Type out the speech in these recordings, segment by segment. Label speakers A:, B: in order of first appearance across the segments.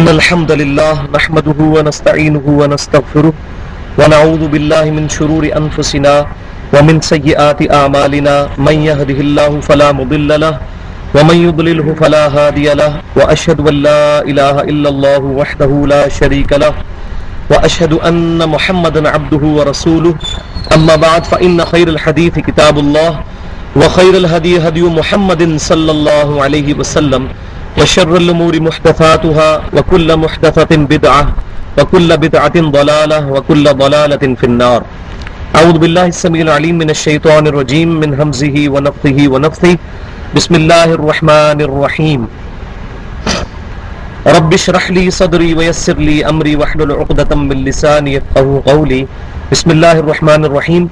A: إن الحمد لله نحمده ونستعينه ونستغفره ونعوذ بالله من شرور أنفسنا ومن سيئات أعمالنا من يهده الله فلا مضل له ومن يضلله فلا هادي له وأشهد أن لا إله إلا الله وحده لا شريك له وأشهد أن محمدا عبده ورسوله أما بعد فإن خير الحديث كتاب الله وخير الهدي هدي محمد صلى الله عليه وسلم وشر الأمور محدثاتها وكل محدثة بدعة وكل بدعة ضلالة وكل ضلالة في النار. أعوذ بالله السميع العليم من الشيطان الرجيم من همزه ونفثه ونفثه. بسم الله الرحمن الرحيم. رب اشرح لي صدري ويسر لي أمري واحلل عقدة من لساني يفقهوا قولي. بسم الله الرحمن الرحيم.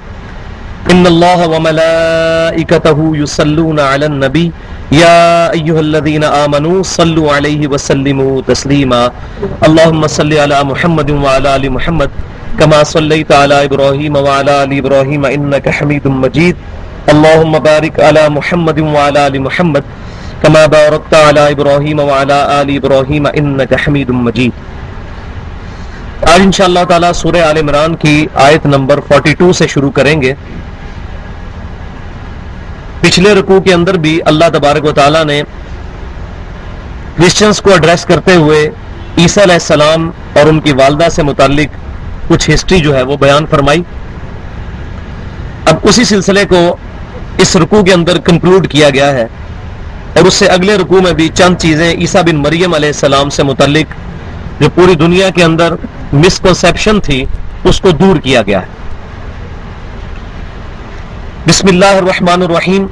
A: إن الله وملائكته يصلون على النبي يا أيها الذين آمنوا صلوا عليه وسلموا تسليما. اللهم صل على محمد وعلى آل محمد كما صليت على إبراهيم وعلى آل إبراهيم إنك حميد مجيد. اللهم بارك على محمد وعلى آل محمد كما باركت على إبراهيم وعلى آل إبراهيم إنك حميد مجيد. آج انشاءاللہ تعالی سورہ آل عمران کی آیت نمبر 42 سے شروع کریں گے. پچھلے رکوع کے اندر بھی اللہ تبارک و تعالیٰ نے کرسچنز کو ایڈریس کرتے ہوئے عیسیٰ علیہ السلام اور ان کی والدہ سے متعلق کچھ ہسٹری جو ہے وہ بیان فرمائی. اب اسی سلسلے کو اس رکوع کے اندر کنکلوڈ کیا گیا ہے اور اس سے اگلے رکوع میں بھی چند چیزیں عیسیٰ بن مریم علیہ السلام سے متعلق جو پوری دنیا کے اندر مسکنسیپشن تھی اس کو دور کیا گیا ہے. بسم اللہ الرحمن الرحیم.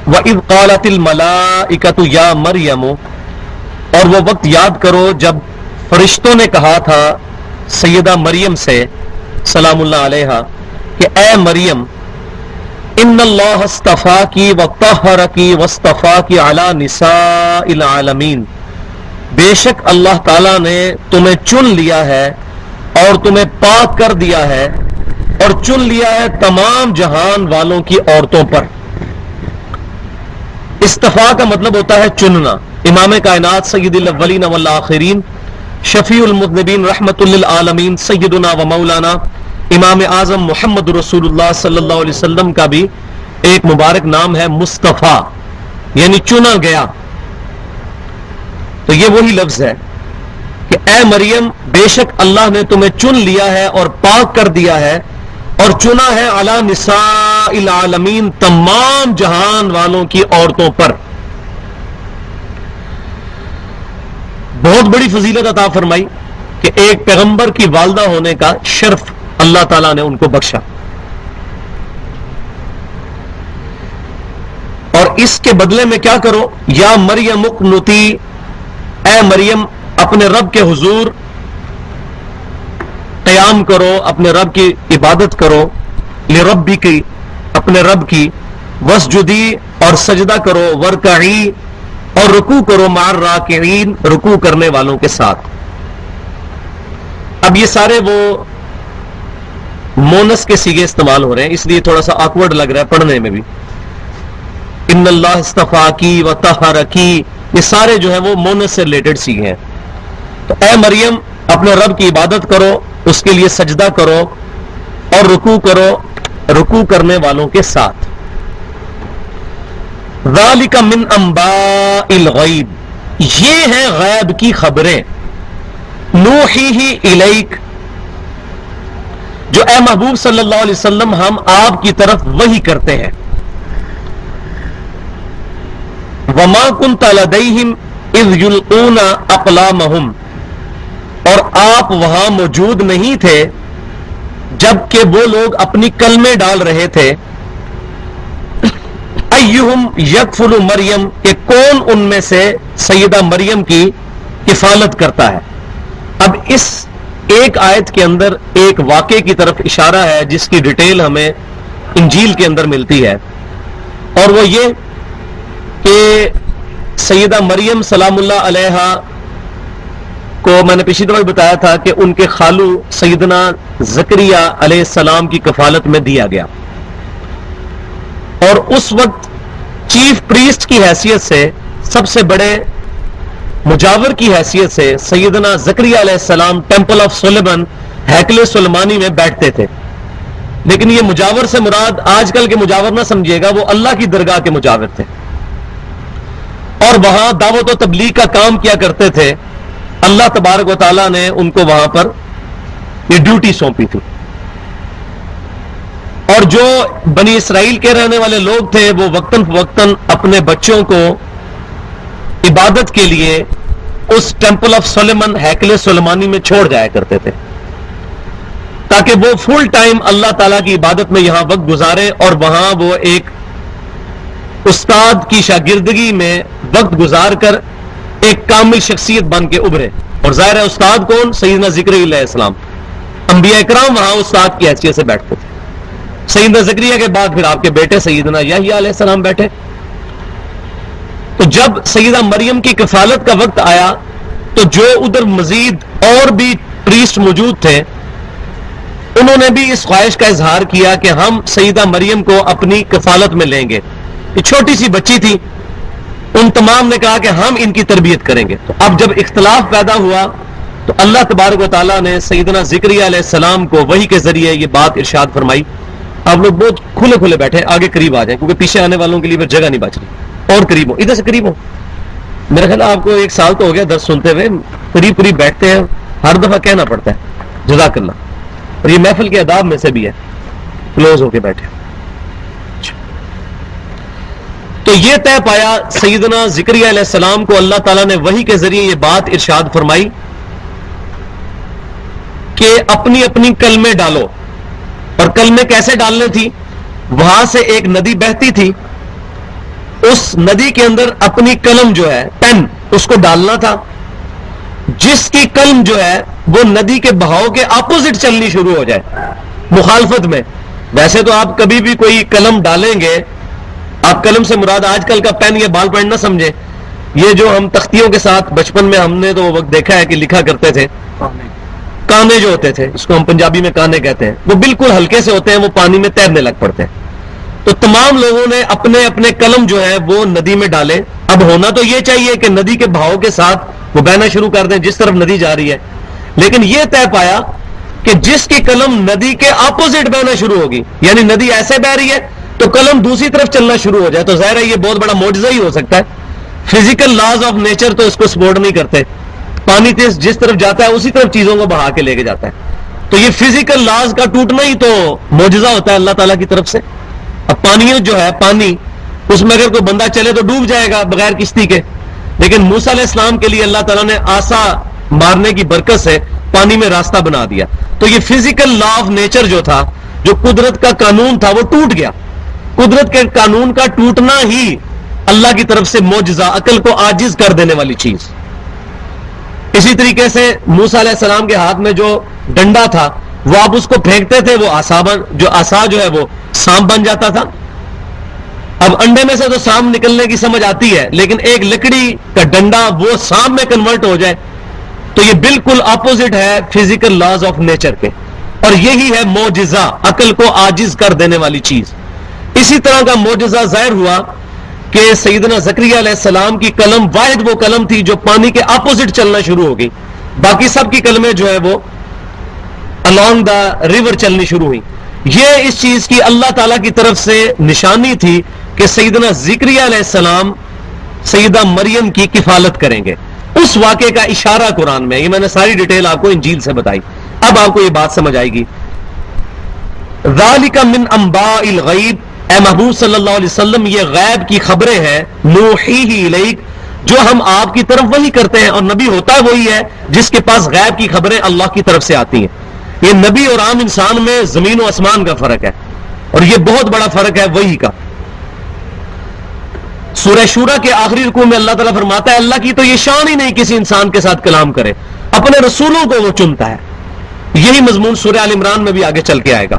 A: وَإِذْ قَالَتِ الْمَلَائِكَةُ يَا مَرْيَمُ، اور وہ وقت یاد کرو جب فرشتوں نے کہا تھا سیدہ مریم سے سلام اللہ علیہا کہ اے مریم ان اللہ اصطفاکی وطہرکی واصطفاکی علی نساء العالمین، بے شک اللہ تعالیٰ نے تمہیں چن لیا ہے اور تمہیں پاک کر دیا ہے اور چن لیا ہے تمام جہان والوں کی عورتوں پر. استفاء کا مطلب ہوتا ہے چننا. امام کائنات سید الاولین والآخرین شفیع المذنبین رحمت للعالمین سیدنا و مولانا امام اعظم محمد رسول اللہ صلی اللہ علیہ وسلم کا بھی ایک مبارک نام ہے مصطفیٰ، یعنی چنا گیا. تو یہ وہی لفظ ہے کہ اے مریم بے شک اللہ نے تمہیں چن لیا ہے اور پاک کر دیا ہے اور چنا ہے علی نساء العالمین، تمام جہان والوں کی عورتوں پر. بہت بڑی فضیلت عطا فرمائی کہ ایک پیغمبر کی والدہ ہونے کا شرف اللہ تعالیٰ نے ان کو بخشا. اور اس کے بدلے میں کیا کرو؟ یا مریم اقنتی، اے مریم اپنے رب کے حضور قیام کرو، اپنے رب کی عبادت کرو، لربی کی، اپنے رب کی، وسجدی اور سجدہ کرو، ورکعی اور رکوع کرو، مع الراکعین رکوع کرنے والوں کے ساتھ. اب یہ سارے وہ مونس کے سیغے استعمال ہو رہے ہیں، اس لیے تھوڑا سا آکورڈ لگ رہا ہے پڑھنے میں بھی. ان اللہ اصطفاکی وطہرکی، یہ سارے جو ہیں وہ مونس سے ریلیٹڈ سیغے ہیں. تو اے مریم اپنے رب کی عبادت کرو، اس کے لیے سجدہ کرو اور رکوع کرو، رکوع کرنے والوں کے ساتھ. ذالک من انباء الغیب، یہ ہیں غیب کی خبریں. نوحیہ الیک، جو اے محبوب صلی اللہ علیہ وسلم ہم آپ کی طرف وحی کرتے ہیں. وما کنت لدیہم اذ یلقون اقلامہم، اور آپ وہاں موجود نہیں تھے جب کہ وہ لوگ اپنی کلمیں ڈال رہے تھے. ایہم یکفل مریم، کہ کون ان میں سے سیدہ مریم کی کفالت کرتا ہے. اب اس ایک آیت کے اندر ایک واقعے کی طرف اشارہ ہے جس کی ڈیٹیل ہمیں انجیل کے اندر ملتی ہے، اور وہ یہ کہ سیدہ مریم سلام اللہ علیہا کو میں نے پچھلی دفعہ بتایا تھا کہ ان کے خالو سیدنا زکریا علیہ السلام کی کفالت میں دیا گیا، اور اس وقت چیف پریسٹ کی حیثیت سے سب سے بڑے مجاور کی حیثیت سے سیدنا زکریا علیہ السلام ٹیمپل آف سلیمان ہیکل سلیمانی میں بیٹھتے تھے. لیکن یہ مجاور سے مراد آج کل کے مجاور نہ سمجھیے گا، وہ اللہ کی درگاہ کے مجاور تھے اور وہاں دعوت و تبلیغ کا کام کیا کرتے تھے. اللہ تبارک و تعالیٰ نے ان کو وہاں پر یہ ڈیوٹی سونپی تھی. اور جو بنی اسرائیل کے رہنے والے لوگ تھے وہ وقتاً فوقتاً اپنے بچوں کو عبادت کے لیے اس ٹیمپل آف سلیمان ہیکل سلیمانی میں چھوڑ جایا کرتے تھے تاکہ وہ فل ٹائم اللہ تعالیٰ کی عبادت میں یہاں وقت گزارے اور وہاں وہ ایک استاد کی شاگردگی میں وقت گزار کر ایک کامل شخصیت بن کے ابھرے. اور ظاہر ہے استاد کون؟ سیدنا زکریا علیہ السلام. انبیاء اکرام وہاں استاد کی حیثیت سے بیٹھتے تھے. سیدنا زکریا کے بعد پھر آپ کے بیٹے سیدنا یحییٰ علیہ السلام بیٹھے. تو جب سیدہ مریم کی کفالت کا وقت آیا تو جو ادھر مزید اور بھی پریسٹ موجود تھے انہوں نے بھی اس خواہش کا اظہار کیا کہ ہم سیدہ مریم کو اپنی کفالت میں لیں گے. یہ چھوٹی سی بچی تھی، ان تمام نے کہا کہ ہم ان کی تربیت کریں گے. تو اب جب اختلاف پیدا ہوا تو اللہ تبارک و تعالیٰ نے سیدنا زکریا علیہ السلام کو وحی کے ذریعے یہ بات ارشاد فرمائی. آپ لوگ بہت کھلے کھلے بیٹھے، آگے قریب آ جائیں کیونکہ پیچھے آنے والوں کے لیے پھر جگہ نہیں بچ رہی. اور قریب ہو، ادھر سے قریب ہو. میرا خیال آپ کو 1 سال تو ہو گیا درس سنتے ہوئے، قریب قریب بیٹھتے ہیں، ہر دفعہ کہنا پڑتا ہے جزاک اللہ. اور یہ محفل کے آداب میں سے بھی ہے، کلوز ہو کے بیٹھے. تو یہ طے پایا سیدنا زکریا علیہ السلام کو اللہ تعالیٰ نے وحی کے ذریعے یہ بات ارشاد فرمائی کہ اپنی اپنی کلمے ڈالو. اور کلمے کیسے ڈالنے تھی؟ وہاں سے ایک ندی بہتی تھی، اس ندی کے اندر اپنی قلم جو ہے پین اس کو ڈالنا تھا. جس کی قلم جو ہے وہ ندی کے بہاؤ کے اپوزٹ چلنی شروع ہو جائے، مخالفت میں. ویسے تو آپ کبھی بھی کوئی قلم ڈالیں گے، آپ قلم سے مراد آج کل کا پین یا بال پین نہ سمجھے، یہ جو ہم تختیوں کے ساتھ بچپن میں ہم نے تو وہ وقت دیکھا ہے کہ لکھا کرتے تھے، کانے جو ہوتے تھے، اس کو ہم پنجابی میں کانے کہتے ہیں، وہ بالکل ہلکے سے ہوتے ہیں، وہ پانی میں تیرنے لگ پڑتے ہیں. تو تمام لوگوں نے اپنے اپنے قلم جو ہے وہ ندی میں ڈالے. اب ہونا تو یہ چاہیے کہ ندی کے بہاؤ کے ساتھ وہ بہنا شروع کر دیں جس طرف ندی جا رہی ہے، لیکن یہ طے پایا کہ جس کی قلم ندی کے اپوزٹ بہنا شروع ہوگی، یعنی ندی ایسے بہ رہی ہے تو قلم دوسری طرف چلنا شروع ہو جائے، تو ظاہر ہے یہ بہت بڑا معجزہ ہی ہو سکتا ہے. فزیکل لاز آف نیچر تو اس کو سپورٹ نہیں کرتے. پانی جس طرف جاتا ہے اسی طرف چیزوں کو بہا کے لے کے جاتا ہے. تو یہ فزیکل لاز کا ٹوٹنا ہی تو معجزہ ہوتا ہے اللہ تعالیٰ کی طرف سے. اب پانی جو ہے پانی، اس میں اگر کوئی بندہ چلے تو ڈوب جائے گا بغیر کشتی کے، لیکن موسیٰ علیہ السلام کے لیے اللہ تعالیٰ نے آسا مارنے کی برکت سے پانی میں راستہ بنا دیا. تو یہ فزیکل لا آف نیچر جو تھا، جو قدرت کا قانون تھا، وہ ٹوٹ گیا. قدرت کے قانون کا ٹوٹنا ہی اللہ کی طرف سے معجزہ، عقل کو عاجز کر دینے والی چیز. اسی طریقے سے موسیٰ علیہ السلام کے ہاتھ میں جو ڈنڈا تھا وہ آپ اس کو پھینکتے تھے، وہ عصا جو ہے وہ سانپ بن جاتا تھا. اب انڈے میں سے تو سانپ نکلنے کی سمجھ آتی ہے، لیکن ایک لکڑی کا ڈنڈا وہ سانپ میں کنورٹ ہو جائے تو یہ بالکل اپوزٹ ہے فزیکل لاز آف نیچر کے. اور یہی ہے معجزہ، عقل کو عاجز کر دینے والی چیز. اسی طرح کا معجزہ ظاہر ہوا کہ سیدنا زکریا علیہ السلام کی قلم واحد وہ قلم تھی جو پانی کے اپوزٹ چلنا شروع ہو گئی. باقی سب کی قلمیں جو ہے وہ along دا ریور چلنی شروع ہوئی. یہ اس چیز کی اللہ تعالیٰ کی طرف سے نشانی تھی کہ سیدنا زکریا علیہ السلام سیدہ مریم کی کفالت کریں گے. اس واقعے کا اشارہ قرآن میں، یہ میں نے ساری ڈیٹیل آپ کو انجیل سے بتائی. اب آپ کو یہ بات سمجھ آئے گی. ذالک من انباء الغیب، اے محبوب صلی اللہ علیہ وسلم یہ غیب کی خبریں ہیں، نوحیہ الیک جو ہم آپ کی طرف وحی کرتے ہیں. اور نبی ہوتا وہی ہے جس کے پاس غیب کی خبریں اللہ کی طرف سے آتی ہیں. یہ نبی اور عام انسان میں زمین و آسمان کا فرق ہے، اور یہ بہت بڑا فرق ہے وحی کا. سورہ شورا کے آخری رکوع میں اللہ تعالیٰ فرماتا ہے اللہ کی تو یہ شان ہی نہیں کسی انسان کے ساتھ کلام کرے، اپنے رسولوں کو وہ چنتا ہے. یہی مضمون سورہ آل عمران میں بھی آگے چل کے آئے گا.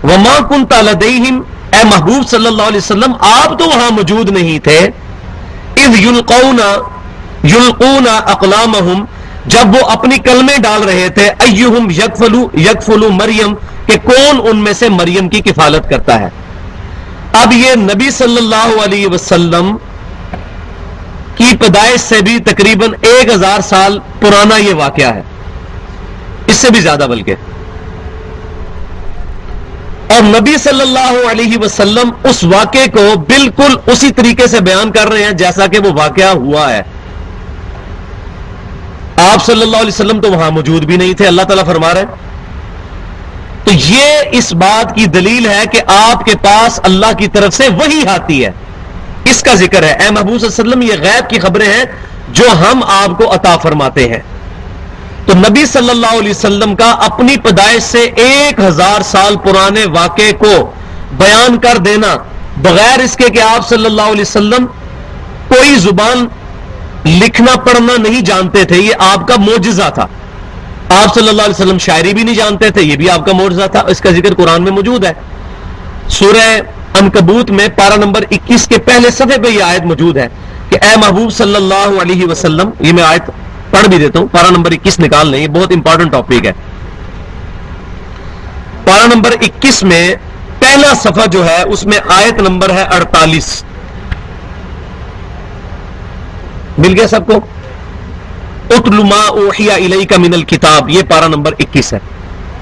A: وما كنت لديهم، اے محبوب صلی اللہ علیہ وسلم آپ تو وہاں موجود نہیں تھے، اذ یلقون اقلامہم جب وہ اپنی کلمیں ڈال رہے تھے، ایہم یکفلو مریم کہ کون ان میں سے مریم کی کفالت کرتا ہے. اب یہ نبی صلی اللہ علیہ وسلم کی پیدائش سے بھی تقریباً 1000 سال پرانا یہ واقعہ ہے، اس سے بھی زیادہ بلکہ. اور نبی صلی اللہ علیہ وسلم اس واقعے کو بالکل اسی طریقے سے بیان کر رہے ہیں جیسا کہ وہ واقعہ ہوا ہے. آپ صلی اللہ علیہ وسلم تو وہاں موجود بھی نہیں تھے، اللہ تعالیٰ فرما رہے ہیں. تو یہ اس بات کی دلیل ہے کہ آپ کے پاس اللہ کی طرف سے وحی آتی ہے، اس کا ذکر ہے. اے محبوب صلی اللہ علیہ وسلم، یہ غیب کی خبریں ہیں جو ہم آپ کو عطا فرماتے ہیں. تو نبی صلی اللہ علیہ وسلم کا اپنی پیدائش سے 1000 سال پرانے واقعے کو بیان کر دینا بغیر اس کے کہ آپ صلی اللہ علیہ وسلم کوئی زبان لکھنا پڑھنا نہیں جانتے تھے، یہ آپ کا معجزہ تھا. آپ صلی اللہ علیہ وسلم شاعری بھی نہیں جانتے تھے، یہ بھی آپ کا معجزہ تھا. اس کا ذکر قرآن میں موجود ہے. سورہ عنکبوت میں پارہ نمبر 21 کے پہلے صفحے پہ یہ آیت موجود ہے کہ اے محبوب صلی اللہ علیہ وسلم. یہ میں آیت پڑھ بھی دیتا ہوں، پارہ نمبر 21 نکال لیں، یہ بہت امپورٹنٹ ٹاپک ہے. پارہ نمبر 21 میں پہلا صفحہ جو ہے اس میں آیت نمبر ہے 48. مل گیا سب کو؟ اتل ما اوحی الیک من الکتاب، یہ پارہ نمبر 21 ہے.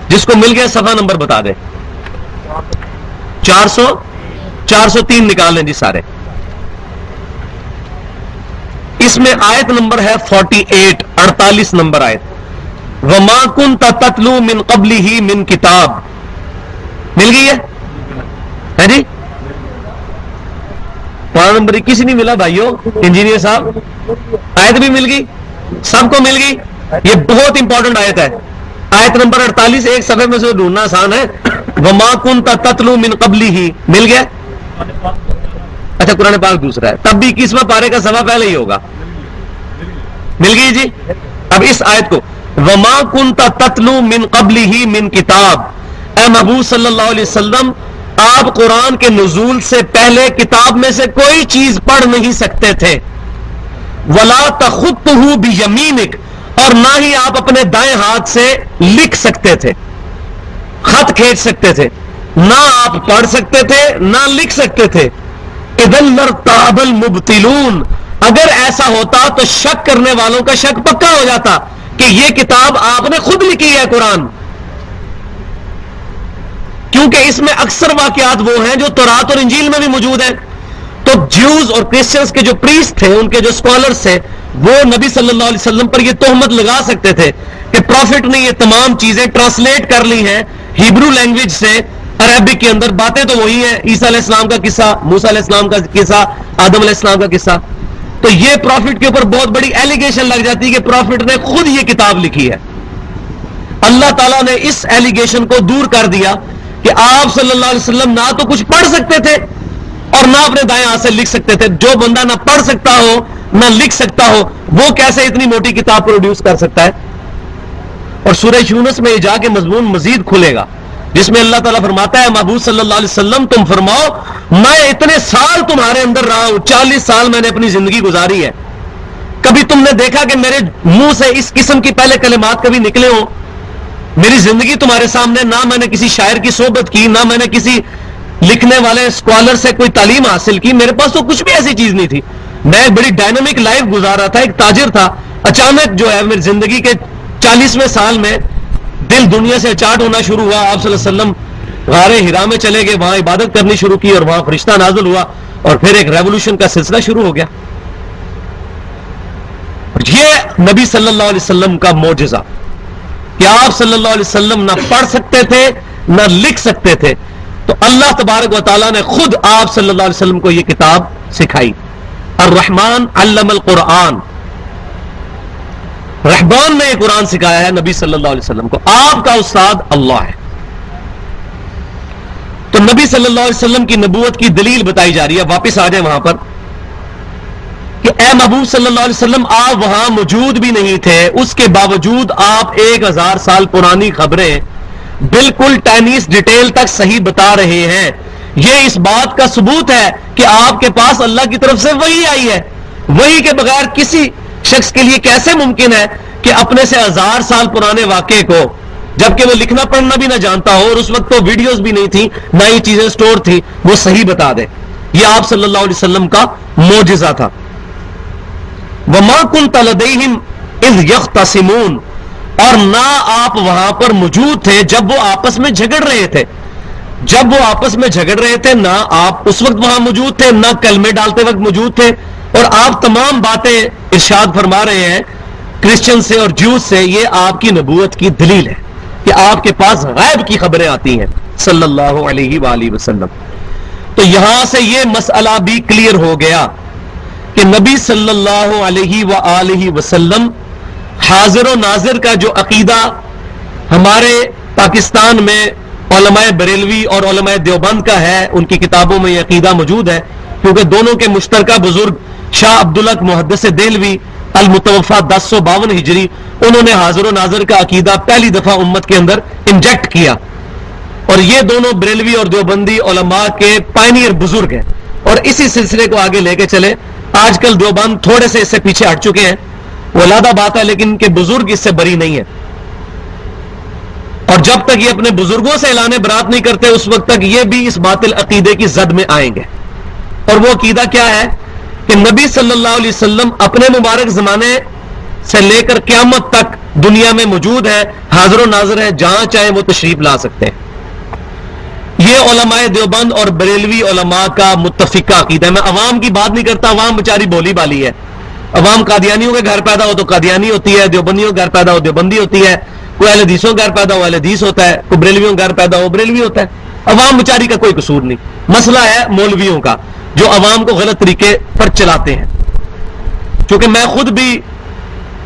A: جس کو مل گیا صفحہ نمبر بتا دیں. 403 نکال لیں جی سارے. اس میں آیت نمبر ہے 48، 48 نمبر آیت. وما کنت تتلو من قبلہ من کتاب. مل گئی ہے جی؟ پارہ نمبر 21 نہیں ملا بھائیو انجینئر صاحب؟ آیت بھی مل گئی، سب کو مل گئی. یہ بہت امپورٹنٹ آیت ہے. آیت نمبر 48 ایک صفحے میں سے ڈھونڈنا آسان ہے. وما کنت تتلو من قبلہ، مل گیا؟ اچھا قرآن پاک دوسرا ہے، تب بھی 21واں پارے کا صفحہ پہلے ہی ہوگا. مل گئی جی؟ اب اس آیت کو وما کنت تتلو من قبلہ من کتاب، اے محبوب صلی اللہ علیہ وسلم آپ قرآن کے نزول سے پہلے کتاب میں سے کوئی چیز پڑھ نہیں سکتے تھے. ولا تخطہ بیمینک، اور نہ ہی آپ اپنے دائیں ہاتھ سے لکھ سکتے تھے، خط کھینچ سکتے تھے. نہ آپ پڑھ سکتے تھے نہ لکھ سکتے تھے. اذن لارتاب المبطلون، اگر ایسا ہوتا تو شک کرنے والوں کا شک پکا ہو جاتا کہ یہ کتاب آپ نے خود لکھی ہے قرآن، کیونکہ اس میں اکثر واقعات وہ ہیں جو تورات اور انجیل میں بھی موجود ہیں. تو جیوز اور کرسچنز کے جو پریسٹ تھے، ان کے جو اسکالرز تھے، وہ نبی صلی اللہ علیہ وسلم پر یہ تہمت لگا سکتے تھے کہ پروفٹ نے یہ تمام چیزیں ٹرانسلیٹ کر لی ہیں ہیبرو لینگویج سے عربک کے اندر. باتیں تو وہی ہیں، عیسیٰ علیہ السلام کا قصہ، موسیٰ علیہ السلام کا قصہ، آدم علیہ السلام کا قصہ. تو یہ پروفٹ کے اوپر بہت بڑی ایلیگیشن لگ جاتی ہے کہ پروفٹ نے خود یہ کتاب لکھی ہے. اللہ تعالیٰ نے اس ایلیگیشن کو دور کر دیا کہ آپ صلی اللہ علیہ وسلم نہ تو کچھ پڑھ سکتے تھے اور نہ اپنے دائیں ہاتھ سے لکھ سکتے تھے. جو بندہ نہ پڑھ سکتا ہو نہ لکھ سکتا ہو وہ کیسے اتنی موٹی کتاب پروڈیوس کر سکتا ہے؟ اور سورہ یونس میں یہ جا کے مضمون مزید کھلے گا جس میں اللہ تعالیٰ فرماتا ہے محبوب صلی اللہ علیہ وسلم تم فرماؤ میں اتنے سال تمہارے اندر رہا ہوں، 40 سال میں نے اپنی زندگی گزاری ہے، کبھی تم نے دیکھا کہ میرے منہ سے اس قسم کی پہلے کلمات کبھی نکلے ہوں؟ میری زندگی تمہارے سامنے، نہ میں نے کسی شاعر کی صحبت کی، نہ میں نے کسی لکھنے والے اسکالر سے کوئی تعلیم حاصل کی، میرے پاس تو کچھ بھی ایسی چیز نہیں تھی. میں ایک بڑی ڈائنامک لائف گزار رہا تھا، ایک تاجر تھا. اچانک جو ہے میری زندگی کے 40ویں سال میں دل دنیا سے اچاٹ ہونا شروع ہوا. آپ صلی اللہ علیہ وسلم غار ہرا میں چلے گئے، وہاں عبادت کرنی شروع کی اور وہاں فرشتہ نازل ہوا اور پھر ایک ریولوشن کا سلسلہ شروع ہو گیا. یہ نبی صلی اللہ علیہ وسلم کا معجزہ کہ آپ صلی اللہ علیہ وسلم نہ پڑھ سکتے تھے نہ لکھ سکتے تھے. تو اللہ تبارک و تعالیٰ نے خود آپ صلی اللہ علیہ وسلم کو یہ کتاب سکھائی. الرحمن علم القرآن، رحمان نے یہ قرآن سکھایا ہے نبی صلی اللہ علیہ وسلم کو. آپ کا استاد اللہ ہے. تو نبی صلی اللہ علیہ وسلم کی نبوت کی دلیل بتائی جا رہی ہے. واپس آ جائیں وہاں پر کہ اے محبوب صلی اللہ علیہ وسلم آپ وہاں موجود بھی نہیں تھے، اس کے باوجود آپ 1000 سال پرانی خبریں بالکل ٹینیس ڈیٹیل تک صحیح بتا رہے ہیں. یہ اس بات کا ثبوت ہے کہ آپ کے پاس اللہ کی طرف سے وحی آئی ہے. وحی کے بغیر کسی شخص کے لیے کیسے ممکن ہے کہ اپنے سے 1000 سال پرانے واقعے کو، جبکہ وہ لکھنا پڑھنا بھی نہ جانتا ہو اور اس وقت تو ویڈیوز بھی نہیں تھی، نہ یہ چیزیں سٹور تھی، وہ صحیح بتا دے. یہ آپ صلی اللہ علیہ وسلم کا معجزہ تھا. وما كنت لديهم اذ يختصمون، اور نہ آپ وہاں پر موجود تھے جب وہ آپس میں جھگڑ رہے تھے. جب وہ آپس میں جھگڑ رہے تھے نہ آپ اس وقت وہاں موجود تھے، نہ کلمے ڈالتے وقت موجود تھے. اور آپ تمام باتیں ارشاد فرما رہے ہیں کرسچن سے اور جوز سے، یہ آپ کی نبوت کی دلیل ہے کہ آپ کے پاس غیب کی خبریں آتی ہیں صلی اللہ علیہ وآلہ وسلم. تو یہاں سے یہ مسئلہ بھی کلیئر ہو گیا کہ نبی صلی اللہ علیہ وآلہ وسلم حاضر و ناظر کا جو عقیدہ ہمارے پاکستان میں علماء بریلوی اور علماء دیوبند کا ہے، ان کی کتابوں میں یہ عقیدہ موجود ہے، کیونکہ دونوں کے مشترکہ بزرگ شاہ عبدالحق محدث دہلوی المتوفا 1052 ہجری، انہوں نے حاضر و ناظر کا عقیدہ پہلی دفعہ امت کے اندر انجیکٹ کیا. اور یہ دونوں بریلوی اور دیوبندی علماء کے پائنیئر بزرگ ہیں، اور اسی سلسلے کو آگے لے کے چلے. آج کل دیوبند تھوڑے سے اس سے پیچھے ہٹ چکے ہیں، وہ علیحدہ بات ہے، لیکن ان کے بزرگ اس سے بری نہیں ہیں. اور جب تک یہ اپنے بزرگوں سے اعلان برات نہیں کرتے اس وقت تک یہ بھی اس باطل عقیدے کی زد میں آئیں گے. اور وہ عقیدہ کیا ہے کہ نبی صلی اللہ علیہ وسلم اپنے مبارک زمانے سے لے کر قیامت تک دنیا میں موجود ہے، حاضر و ناظر ہے، جہاں چاہے وہ تشریف لا سکتے ہیں. یہ علماء دیوبند اور بریلوی علماء کا متفقہ عقیدہ ہے. میں عوام کی بات نہیں کرتا، عوام بیچاری بولی بالی ہے. عوام قادیانیوں کے گھر پیدا ہو تو قادیانی ہوتی ہے، دیوبندیوں کے گھر پیدا ہو دیوبندی ہوتی ہے، کوئی اہل حدیثوں کا گھر پیدا ہو اہل حدیث ہوتا ہے، کوئی بریلویوں کا گھر پیدا ہو بریلوی ہوتا ہے. عوام بیچاری کا کوئی قصور نہیں. مسئلہ ہے مولویوں کا جو عوام کو غلط طریقے پر چلاتے ہیں. چونکہ میں خود بھی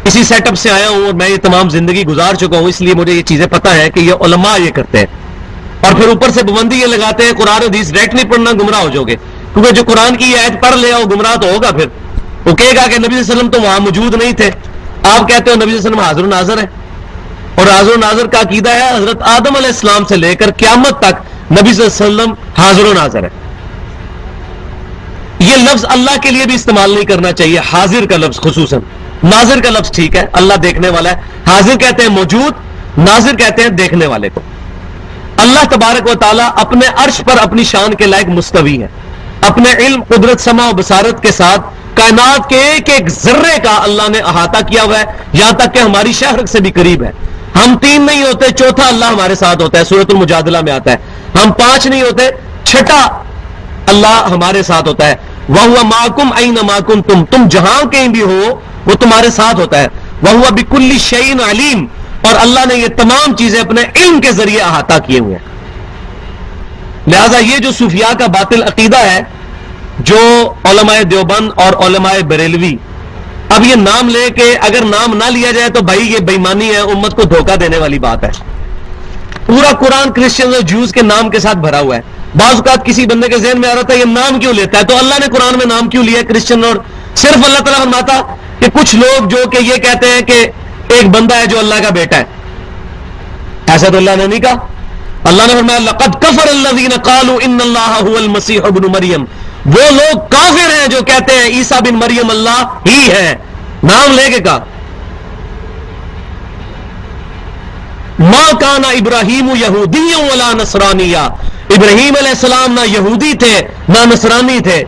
A: اسی سیٹ اپ سے آیا ہوں اور میں یہ تمام زندگی گزار چکا ہوں، اس لیے مجھے یہ چیزیں پتہ ہے کہ یہ علماء یہ کرتے ہیں. اور پھر اوپر سے پابندی یہ لگاتے ہیں قرآن حدیث ڈائریکٹ نہیں پڑھنا، گمراہ ہو جاؤ گے. کیونکہ جو قرآن کی آیت پڑھ لے وہ گمراہ تو ہوگا. پھر وہ کہے گا کہ نبی صلی اللہ علیہ وسلم تو وہاں موجود نہیں تھے. آپ کہتے ہو نبی صلی اللہ علیہ وسلم حاضر و ناظر ہے، اور حاضر و ناظر کا عقیدہ ہے حضرت آدم علیہ السلام سے لے کر قیامت تک نبی صلی اللہ علیہ وسلم حاضر و ناظر ہے. یہ لفظ اللہ کے لیے بھی استعمال نہیں کرنا چاہیے، حاضر کا لفظ خصوصاً. ناظر کا لفظ ٹھیک ہے، اللہ دیکھنے والا ہے. حاضر کہتے ہیں موجود، ناظر کہتے ہیں دیکھنے والے کو. اللہ تبارک و تعالیٰ اپنے عرش پر اپنی شان کے لائق مستوی ہے. اپنے علم، قدرت، سمع و بصارت کے ساتھ کائنات کے ایک ایک ذرے کا اللہ نے احاطہ کیا ہوا ہے، یہاں تک کہ ہماری شہرک سے بھی قریب ہے. ہم 3 نہیں ہوتے، چوتھا اللہ ہمارے ساتھ ہوتا ہے، سورۃ المجادلہ میں آتا ہے. ہم 5 نہیں ہوتے، چھٹا اللہ ہمارے ساتھ ہوتا ہے. وَهُوَ مَعَكُمْ أَيْنَمَا كُنتُمْ، تم جہاں کہیں بھی ہو وہ تمہارے ساتھ ہوتا ہے. وَهُوَ بِكُلِّ شَيْءٍ عَلِيمٌ، اور اللہ نے یہ تمام چیزیں اپنے علم کے ذریعے احاطہ کیے ہوئے ہیں. لہذا یہ جو صوفیاء کا باطل عقیدہ ہے، جو علماء دیوبند اور علماء بریلوی، اب یہ نام لے کے اگر نام نہ لیا جائے تو بھائی یہ بےمانی ہے، امت کو دھوکہ دینے والی بات ہے. پورا قرآن کرسچن اور جوز کے نام کے ساتھ بھرا ہوا ہے. بعض اوقات کسی بندے کے ذہن میں آ رہا تھا یہ نام کیوں لیتا ہے، تو اللہ نے قرآن میں نام کیوں لیا کرسچن؟ اور صرف اللہ تعالیٰ فرماتا کہ کچھ لوگ جو کہ یہ کہتے ہیں کہ ایک بندہ ہے جو اللہ کا بیٹا ہے، ایسا تو اللہ نے نہیں کہا. اللہ نے فرمایا لقد کفر الذین قالوا ان اللہ هو المسیح ابن مریم، وہ لوگ کافر ہیں جو کہتے ہیں عیسیٰ بن مریم اللہ ہی ہے، نام لے کے کہا. ما کان ابراہیم یہودی ولا نصرانی، ابراہیم علیہ السلام نہ یہودی تھے نہ نصرانی تھے.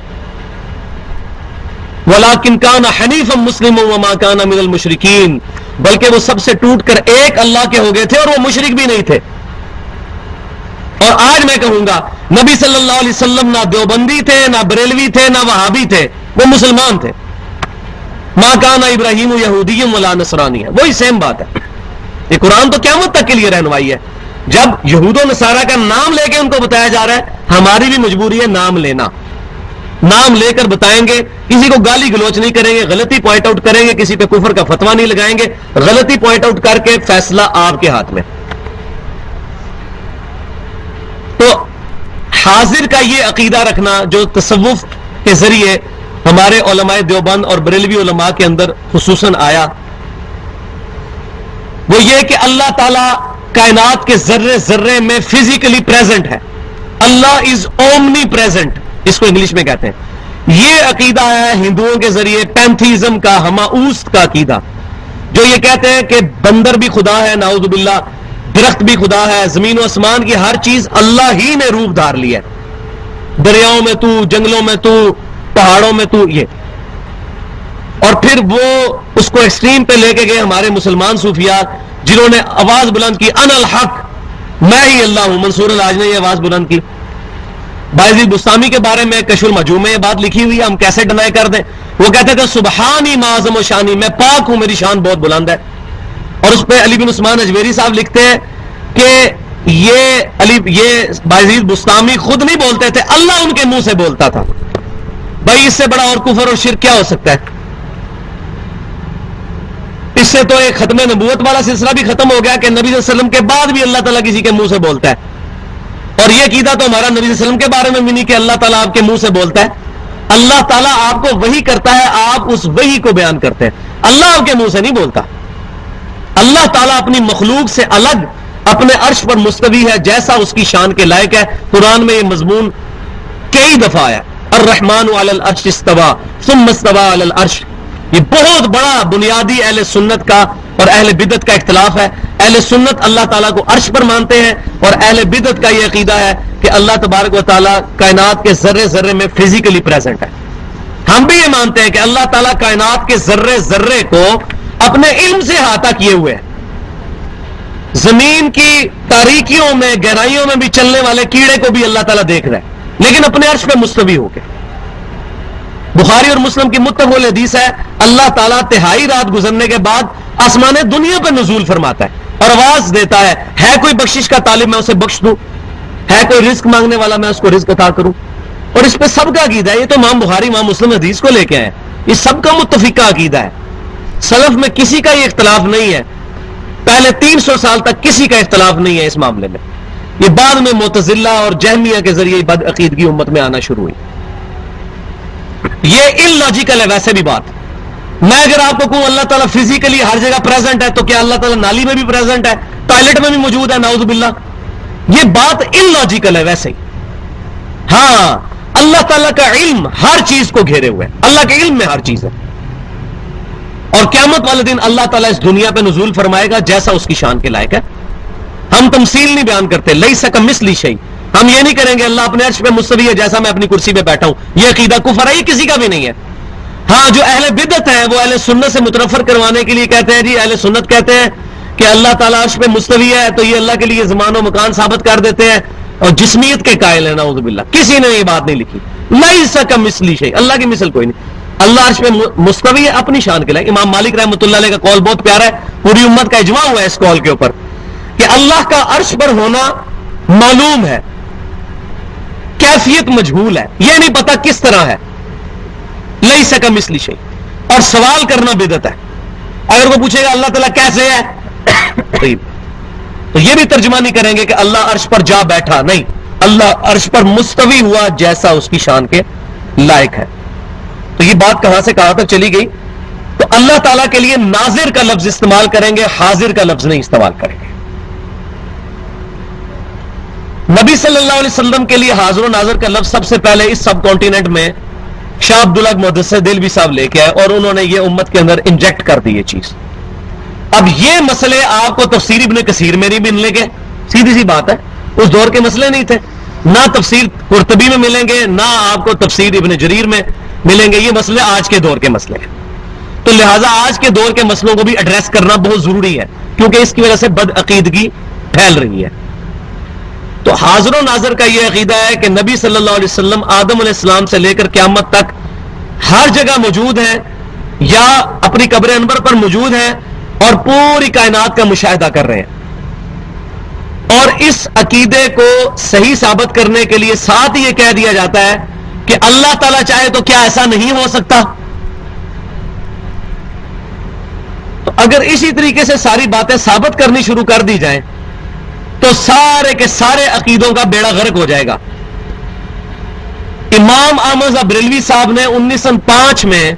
A: ولکن کان حنیفا مسلما وما کان من المشرکین، بلکہ وہ سب سے ٹوٹ کر ایک اللہ کے ہو گئے تھے اور وہ مشرک بھی نہیں تھے. اور آج میں کہوں گا نبی صلی اللہ علیہ وسلم نہ دیوبندی تھے نہ بریلوی تھے نہ وہابی تھے، وہ مسلمان تھے. ما کان ابراہیم یہودی ولا نصرانی، وہی سیم بات ہے. یہ قرآن تو قیامت تک کے لیے رہنمائی ہے. جب یہود و نصارہ کا نام لے کے ان کو بتایا جا رہا ہے، ہماری بھی مجبوری ہے نام لینا. نام لے کر بتائیں گے، کسی کو گالی گلوچ نہیں کریں گے، غلطی پوائنٹ آؤٹ کریں گے، کسی پہ کفر کا فتویٰ نہیں لگائیں گے، غلطی پوائنٹ آؤٹ کر کے فیصلہ آپ کے ہاتھ میں. تو حاضر کا یہ عقیدہ رکھنا جو تصوف کے ذریعے ہمارے علماء دیوبند اور بریلوی علماء کے اندر خصوصاً آیا، وہ یہ کہ اللہ تعالیٰ کائنات کے ذرے ذرے میں فزیکلی پریزنٹ ہے. اللہ از اومنی پریزنٹ، اس کو انگلش میں کہتے ہیں. یہ عقیدہ ہے ہندوؤں کے ذریعے پینتھیزم کا، ہماؤست کا عقیدہ، جو یہ کہتے ہیں کہ بندر بھی خدا ہے، نعوذ باللہ، درخت بھی خدا ہے، زمین و آسمان کی ہر چیز اللہ ہی نے روپ دھار لی ہے. دریاؤں میں تو، جنگلوں میں تو، پہاڑوں میں تو. یہ اور پھر وہ اس کو ایکسٹریم پہ لے کے گئے ہمارے مسلمان صوفیاء، جنہوں نے آواز بلند کی انا الحق، میں ہی اللہ ہوں. منصور الحاج نے یہ آواز بلند کی. بایزید بستامی کے بارے میں کشف المجموع میں یہ بات لکھی ہوئی ہے، ہم کیسے ڈنائی کر دیں. وہ کہتے تھے سبحانی ما اعظم و شانی، میں پاک ہوں، میری شان بہت بلند ہے. اور اس پہ علی بن عثمان اجمیری صاحب لکھتے ہیں کہ یہ بایزید بستامی خود نہیں بولتے تھے، اللہ ان کے منہ سے بولتا تھا. بھائی اس سے بڑا اور کفر اور شرک کیا ہو سکتا ہے؟ اس سے تو ایک ختم نبوت والا سلسلہ بھی ختم ہو گیا کہ نبی صلی اللہ علیہ وسلم کے بعد بھی اللہ تعالیٰ کسی کے منہ سے بولتا ہے. اور یہ عقیدہ تو ہمارا نبی صلی اللہ علیہ وسلم کے بارے میں بھی نہیں کہ اللہ تعالیٰ آپ کے منہ سے بولتا ہے. اللہ تعالیٰ آپ کو وحی کرتا ہے، آپ اس وحی کو بیان کرتے ہیں. اللہ آپ کے منہ سے نہیں بولتا. اللہ تعالیٰ اپنی مخلوق سے الگ اپنے عرش پر مستوی ہے جیسا اس کی شان کے لائق ہے. قرآن میں یہ مضمون کئی دفعہ آیا، الرحمن علی العرش استوى ثم استوى علی العرش. یہ بہت بڑا بنیادی اہل سنت کا اور اہل بدعت کا اختلاف ہے. اہل سنت اللہ تعالیٰ کو عرش پر مانتے ہیں، اور اہل بدعت کا یہ عقیدہ ہے کہ اللہ تبارک و تعالیٰ کائنات کے ذرے ذرے میں فزیکلی پریزنٹ ہے. ہم بھی یہ مانتے ہیں کہ اللہ تعالیٰ کائنات کے ذرے ذرے کو اپنے علم سے احاطہ کیے ہوئے ہیں. زمین کی تاریکیوں میں گہرائیوں میں بھی چلنے والے کیڑے کو بھی اللہ تعالیٰ دیکھ رہا ہے، لیکن اپنے عرش پہ مستوی ہو کے. بخاری اور مسلم کی متفق الحدیث ہے، اللہ تعالیٰ تہائی رات گزرنے کے بعد آسمان دنیا پہ نزول فرماتا ہے اور آواز دیتا ہے کوئی بخشش کا طالب میں اسے بخش دوں، ہے کوئی رزق مانگنے والا میں اس کو رزق عطا کروں. اور اس پہ سب کا عقیدہ ہے. یہ تو امام بخاری امام مسلم حدیث کو لے کے آئے، یہ سب کا متفقہ عقیدہ ہے. سلف میں کسی کا یہ اختلاف نہیں ہے، پہلے 300 سال تک کسی کا اختلاف نہیں ہے اس معاملے میں. یہ بعد میں معتزلہ اور جہمیہ کے ذریعے بد عقیدگی امت میں آنا شروع ہوئی. یہ ان لاجیکل ہے. ویسے بھی بات میں اگر آپ کو کہوں اللہ تعالیٰ فزیکلی ہر جگہ پریزنٹ ہے، تو کیا اللہ تعالیٰ نالی میں بھی پریزنٹ ہے، ٹوائلٹ میں بھی موجود ہے؟ نعوذ باللہ. یہ بات ان لاجیکل ہے. ویسے ہی ہاں، اللہ تعالیٰ کا علم ہر چیز کو گھیرے ہوئے ہے، اللہ کے علم میں ہر چیز ہے. اور قیامت والے دن اللہ تعالیٰ اس دنیا پہ نزول فرمائے گا جیسا اس کی شان کے لائق ہے. ہم تمثیل نہیں بیان کرتے، لیس کمثلہ شیء. ہم یہ نہیں کریں گے اللہ اپنے عرش پہ مستوی ہے جیسا میں اپنی کرسی پہ بیٹھا ہوں. یہ عقیدہ کفر ہے، یہ کسی کا بھی نہیں ہے. ہاں، جو اہل بدعت ہیں وہ اہل سنت سے متنفر کروانے کے لیے کہتے ہیں جی اہل سنت کہتے ہیں کہ اللہ تعالیٰ عرش پہ مستوی ہے، تو یہ اللہ کے لیے زمان و مکان ثابت کر دیتے ہیں اور جسمیت کے قائل ہیں. نعوذ باللہ. کسی نے یہ بات نہیں لکھی. لیس کمثلہ شیء، اللہ کی مثل کوئی نہیں. اللہ عرش پہ مستوی ہے اپنی شان کے لائق. امام مالک رحمۃ اللہ علیہ کا قول بہت پیارا ہے، پوری امت کا اجماع ہوا ہے اس قول کے اوپر کہ اللہ کا عرش پر ہونا معلوم ہے، کیفیت مجہول ہے، یہ نہیں پتا کس طرح ہے. لیس کمثلہ شیء. اور سوال کرنا بدعت ہے. اگر وہ پوچھے گا اللہ تعالیٰ کیسے ہے، تو یہ بھی ترجمہ نہیں کریں گے کہ اللہ عرش پر جا بیٹھا. نہیں، اللہ عرش پر مستوی ہوا جیسا اس کی شان کے لائق ہے. تو یہ بات کہاں سے کہاں تک چلی گئی؟ تو اللہ تعالیٰ کے لیے ناظر کا لفظ استعمال کریں گے، حاضر کا لفظ نہیں استعمال کریں گے. نبی صلی اللہ علیہ وسلم کے لیے حاضر و ناظر کا لفظ سب سے پہلے اس سب کانٹیننٹ میں شاہ عبداللہ محدث دہلوی صاحب لے کے آئے، اور انہوں نے یہ امت کے اندر انجیکٹ کر دی یہ چیز. اب یہ مسئلے آپ کو تفسیر ابن کثیر میں نہیں ملیں گے، سیدھی سی بات ہے. اس دور کے مسئلے نہیں تھے. نہ تفسیر قرطبی میں ملیں گے، نہ آپ کو تفسیر ابن جریر میں ملیں گے. یہ مسئلے آج کے دور کے مسئلے ہیں. تو لہٰذا آج کے دور کے مسئلوں کو بھی ایڈریس کرنا بہت ضروری ہے، کیونکہ اس کی وجہ سے بد عقیدگی پھیل رہی ہے. تو حاضر و ناظر کا یہ عقیدہ ہے کہ نبی صلی اللہ علیہ وسلم آدم علیہ السلام سے لے کر قیامت تک ہر جگہ موجود ہیں، یا اپنی قبر انور پر موجود ہیں اور پوری کائنات کا مشاہدہ کر رہے ہیں. اور اس عقیدے کو صحیح ثابت کرنے کے لیے ساتھ یہ کہہ دیا جاتا ہے کہ اللہ تعالیٰ چاہے تو کیا ایسا نہیں ہو سکتا؟ تو اگر اسی طریقے سے ساری باتیں ثابت کرنی شروع کر دی جائیں تو سارے کے سارے عقیدوں کا بیڑا غرق ہو جائے گا. امام احمد بریلوی صاحب نے 1905 میں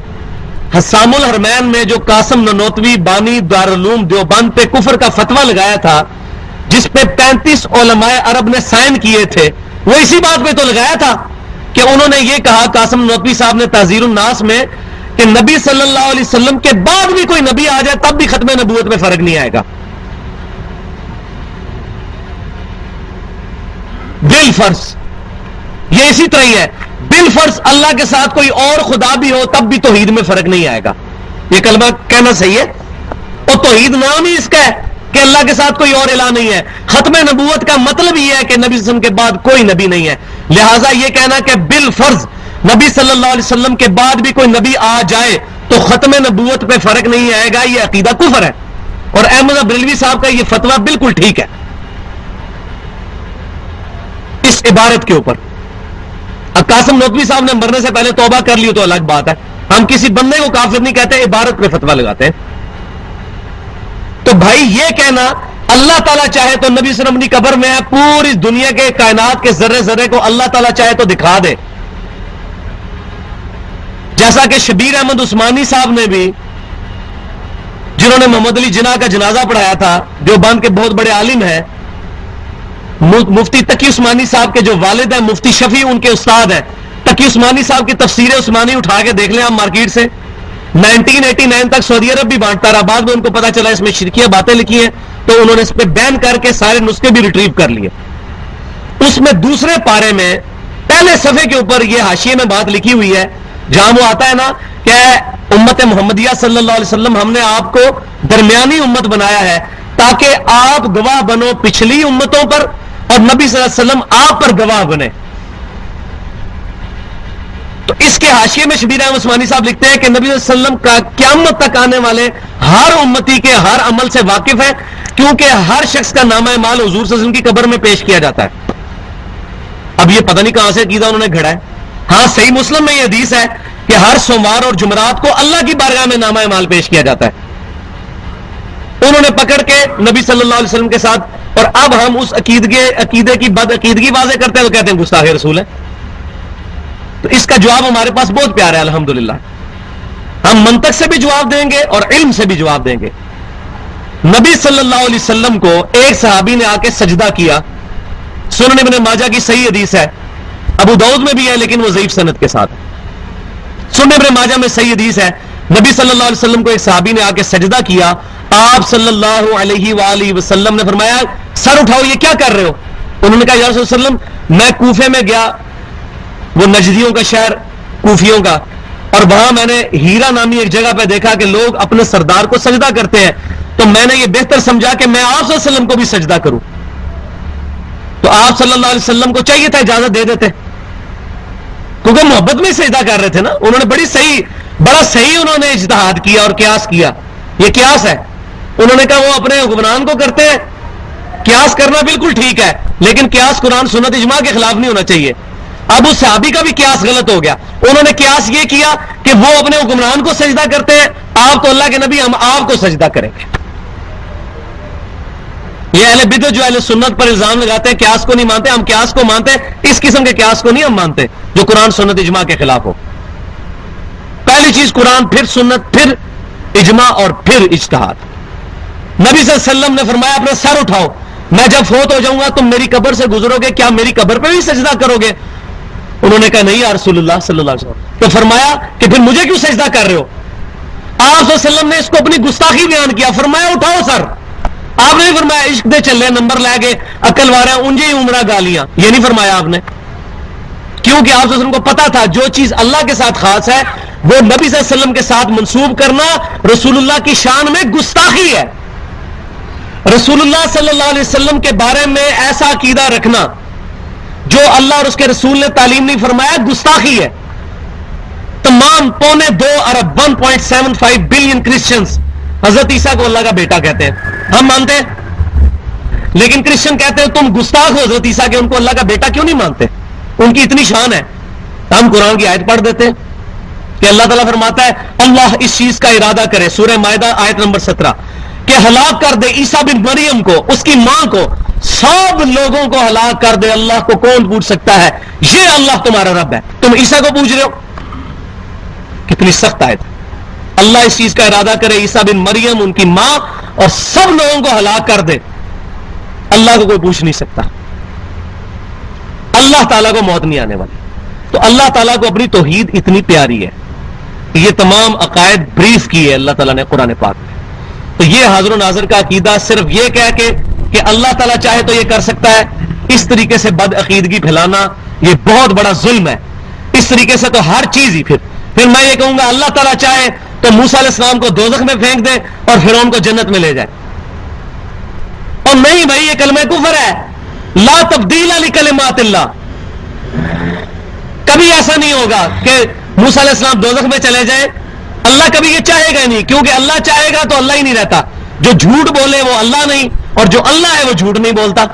A: حسام الحرمین میں جو قاسم ننوتوی بانی دارالعلوم دیوبند پہ کفر کا فتویٰ لگایا تھا، جس پہ 35 علماء عرب نے سائن کیے تھے، وہ اسی بات پہ تو لگایا تھا کہ انہوں نے یہ کہا، قاسم ننوتوی صاحب نے تحذیر الناس میں، کہ نبی صلی اللہ علیہ وسلم کے بعد بھی کوئی نبی آ جائے تب بھی ختم نبوت میں فرق نہیں آئے گا. بالفرض یہ اسی طرح ہی ہے، بالفرض اللہ کے ساتھ کوئی اور خدا بھی ہو تب بھی توحید میں فرق نہیں آئے گا. یہ کلمہ کہنا صحیح ہے؟ اور توحید نام ہی اس کا ہے کہ اللہ کے ساتھ کوئی اور الہ نہیں ہے. ختم نبوت کا مطلب یہ ہے کہ نبی صلی اللہ علیہ وسلم کے بعد کوئی نبی نہیں ہے. لہٰذا یہ کہنا کہ بالفرض نبی صلی اللہ علیہ وسلم کے بعد بھی کوئی نبی آ جائے تو ختم نبوت پہ فرق نہیں آئے گا، یہ عقیدہ کفر ہے. اور احمد بریلوی صاحب کا یہ فتویٰ بالکل ٹھیک ہے اس عبارت کے اوپر. قاسم نقوی صاحب نے مرنے سے پہلے توبہ کر لی تو الگ بات ہے، ہم کسی بندے کو کافر نہیں کہتے، عبارت پہ فتویٰ لگاتے ہیں. تو بھائی یہ کہنا اللہ تعالیٰ چاہے تو نبی صلی اللہ علیہ وسلم کی قبر میں ہے، پوری دنیا کے کائنات کے ذرے ذرے کو اللہ تعالیٰ چاہے تو دکھا دے. جیسا کہ شبیر احمد عثمانی صاحب نے بھی، جنہوں نے محمد علی جناح کا جنازہ پڑھایا تھا، جو بند کے بہت بڑے عالم ہیں، مفتی تقی عثمانی صاحب کے جو والد ہیں مفتی شفیع ان کے استاد ہیں. تقی عثمانی صاحب کی تفسیر عثمانی اٹھا کے دیکھ لیں آپ مارکیٹ سے، 1989 تک سعودی عرب بھی بانٹتا رہا، بعد میں ان کو پتا چلا اس میں شرکیہ باتیں لکھی ہیں تو انہوں نے اس پہ بین کر کے سارے نسخے بھی ریٹریو کر لیے. اس میں دوسرے پارے میں پہلے صفحے کے اوپر یہ حاشیے میں بات لکھی ہوئی ہے جہاں وہ آتا ہے نا کہ امت محمدیہ صلی اللہ علیہ وسلم ہم نے آپ کو درمیانی امت بنایا ہے تاکہ آپ گواہ بنو پچھلی امتوں پر اور نبی صلی اللہ علیہ وسلم آپ پر گواہ بنے. تو اس کے حاشیے میں شبیر احمد عثمانی صاحب لکھتے ہیں کہ نبی صلی اللہ علیہ وسلم کا قیامت تک آنے والے ہر امتی کے ہر عمل سے واقف ہے کیونکہ ہر شخص کا نامہ اعمال حضور صلی اللہ علیہ وسلم کی قبر میں پیش کیا جاتا ہے. اب یہ پتہ نہیں کہاں سے عقیدہ انہوں نے گھڑا ہے. ہاں صحیح مسلم میں یہ حدیث ہے کہ ہر سوموار اور جمعرات کو اللہ کی بارگاہ میں نامہ اعمال پیش کیا جاتا ہے. انہوں نے پکڑ کے نبی صلی اللہ علیہ وسلم کے ساتھ، اور اب ہم اس عقیدے کی بد عقیدگی واضح کرتے ہیں تو کہتے ہیں گستاخ رسول ہے. تو اس کا جواب ہمارے پاس بہت پیارا ہے الحمدللہ. ہم منطق سے بھی جواب دیں گے اور علم سے بھی جواب دیں گے. نبی صلی اللہ علیہ وسلم کو ایک صحابی نے آ کے سجدہ کیا. سنن ابن ماجہ کی صحیح حدیث ہے، ابو داؤد میں بھی ہے لیکن وہ ضعیف سند کے ساتھ. سنن ابن ماجہ میں صحیح حدیث ہے، نبی صلی اللہ علیہ وسلم کو ایک صحابی نے آ کے سجدہ کیا. آپ صلی اللہ علیہ وآلہ وسلم نے فرمایا سر اٹھاؤ، یہ کیا کر رہے ہو؟ انہوں نے کہا یا رسول اللہ علیہ وسلم میں کوفے میں گیا، وہ نجدیوں کا شہر کوفیوں کا، اور وہاں میں نے ہیرا نامی ایک جگہ پہ دیکھا کہ لوگ اپنے سردار کو سجدہ کرتے ہیں، تو میں نے یہ بہتر سمجھا کہ میں آپ صلی اللہ علیہ وسلم کو بھی سجدہ کروں. تو آپ صلی اللہ علیہ وسلم کو چاہیے تھا اجازت دے دیتے، کیونکہ محبت میں سجدہ کر رہے تھے نا. انہوں نے بڑا صحیح انہوں نے اجتہاد کیا اور قیاس کیا. یہ قیاس ہے. انہوں نے کہا وہ اپنے حکمران کو کرتے ہیں، قیاس کرنا بالکل ٹھیک ہے لیکن قیاس قرآن سنت اجماع کے خلاف نہیں ہونا چاہیے. اب اس صحابی کا بھی قیاس غلط ہو گیا. انہوں نے قیاس یہ کیا کہ وہ اپنے حکمران کو سجدہ کرتے ہیں، آپ تو اللہ کے نبی، ہم آپ کو سجدہ کریں گے. یہ اہل بدعت جو اہل سنت پر الزام لگاتے ہیں قیاس کو نہیں مانتے، ہم قیاس کو مانتے ہیں، اس قسم کے قیاس کو نہیں ہم مانتے جو قرآن سنت اجماع کے خلاف ہو. پہلی چیز قرآن، پھر سنت، پھر اجماع اور پھر اجتہاد. نبی صلی اللہ علیہ وسلم نے فرمایا اپنا سر اٹھاؤ، میں جب فوت ہو جاؤں گا تم میری قبر سے گزرو گے، کیا میری قبر پہ بھی سجدہ کرو گے؟ انہوں نے کہا نہیں یا رسول اللہ صلی اللہ علیہ وسلم. تو فرمایا کہ پھر مجھے کیوں سجدہ کر رہے ہو؟ آپ صلی اللہ علیہ وسلم نے اس کو اپنی گستاخی بیان کیا، فرمایا اٹھاؤ سر. آپ نے فرمایا عشق دے چلے نمبر لے کے عقل وارا انجے ہی عمرہ گالیاں، یہ نہیں فرمایا آپ نے، کیونکہ آپ صلی اللہ علیہ وسلم کو پتا تھا جو چیز اللہ کے ساتھ خاص ہے وہ نبی صلی اللہ علیہ وسلم کے ساتھ منسوب کرنا رسول اللہ کی شان میں گستاخی ہے. رسول اللہ صلی اللہ علیہ وسلم کے بارے میں ایسا عقیدہ رکھنا جو اللہ اور اس کے رسول نے تعلیم نہیں فرمایا گستاخی ہے. تمام 2.25 ارب 1.75 بلین کرسچنز حضرت عیسیٰ کو اللہ کا بیٹا کہتے ہیں، ہم مانتے ہیں، لیکن کرسچن کہتے ہیں تم گستاخ ہو حضرت عیسیٰ کے، ان کو اللہ کا بیٹا کیوں نہیں مانتے؟ ان کی اتنی شان ہے. ہم قرآن کی آیت پڑھ دیتے ہیں کہ اللہ تعالیٰ فرماتا ہے اللہ اس چیز کا ارادہ کرے، سورہ مائدہ آیت نمبر 17، کہ ہلاک کر دے عیسیٰ بن مریم کو، اس کی ماں کو، سب لوگوں کو ہلاک کر دے. اللہ کو کون پوچھ سکتا ہے؟ یہ اللہ تمہارا رب ہے، تم عیسیٰ کو پوچھ رہے ہو. کتنی سخت آیت. اللہ اس چیز کا ارادہ کرے عیسیٰ بن مریم، ان کی ماں اور سب لوگوں کو ہلاک کر دے. اللہ کو کوئی پوچھ نہیں سکتا. اللہ تعالیٰ کو موت نہیں آنے والی. تو اللہ تعالیٰ کو اپنی توحید اتنی پیاری ہے، یہ تمام عقائد بریف کی ہے اللہ تعالیٰ نے قرآن پاک میں. تو یہ حاضر و ناظر کا عقیدہ صرف یہ کہہ کے کہ اللہ تعالیٰ چاہے تو یہ کر سکتا ہے، اس طریقے سے بد عقیدگی پھیلانا یہ بہت بڑا ظلم ہے. اس طریقے سے تو ہر چیز ہی پھر میں یہ کہوں گا اللہ تعالیٰ چاہے تو موسیٰ علیہ السلام کو دوزخ میں پھینک دے اور فرعون کو جنت میں لے جائے. اور نہیں بھائی، یہ کلمہ کفر ہے. لا تبدیل لکلمات اللہ. کبھی ایسا نہیں ہوگا کہ موسیٰ علیہ السلام دوزخ میں چلے جائیں. اللہ کبھی یہ چاہے گا نہیں، کیونکہ اللہ چاہے گا تو اللہ ہی نہیں رہتا. جو جھوٹ بولے وہ اللہ نہیں، اور جو اللہ ہے وہ جھوٹ نہیں بولتا.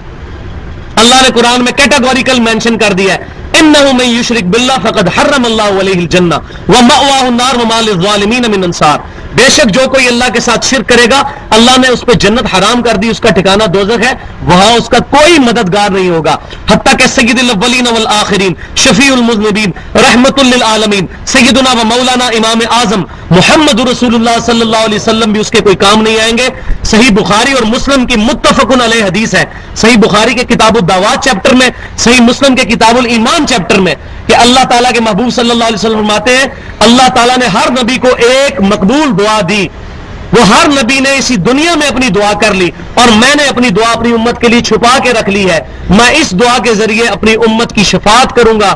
A: اللہ نے قرآن میں کیٹاگوریکل مینشن کر دیا ہے، انہ من یشرک باللہ فقد حرم اللہ علیہ الجنہ ومأواہ النار وما للظالمین من انصار. بے شک جو کوئی اللہ کے ساتھ شرک کرے گا اللہ نے اس پہ جنت حرام کر دی، اس کا ٹھکانہ دوزخ ہے، وہاں اس کا کوئی مددگار نہیں ہوگا. حتیٰ کہ سید الاولین والآخرین شفیع المذنبین رحمت للعالمین سیدنا و مولانا امام اعظم محمد رسول اللہ صلی اللہ علیہ وسلم بھی اس کے کوئی کام نہیں آئیں گے. صحیح بخاری اور مسلم کی متفق علیہ حدیث ہے، صحیح بخاری کے کتاب الدعوات چیپٹر میں، صحیح مسلم کے کتاب الایمان چیپٹر میں، کہ اللہ تعالیٰ کے محبوب صلی اللہ علیہ وسلم فرماتے ہیں اللہ تعالیٰ نے ہر نبی کو ایک مقبول دعا دی. وہ ہر نبی نے اسی دنیا میں اپنی دعا کر لی، اور میں نے اپنی دعا اپنی امت کے لیے چھپا کے رکھ لی ہے. میں اس دعا کے ذریعے اپنی امت کی شفاعت کروں گا،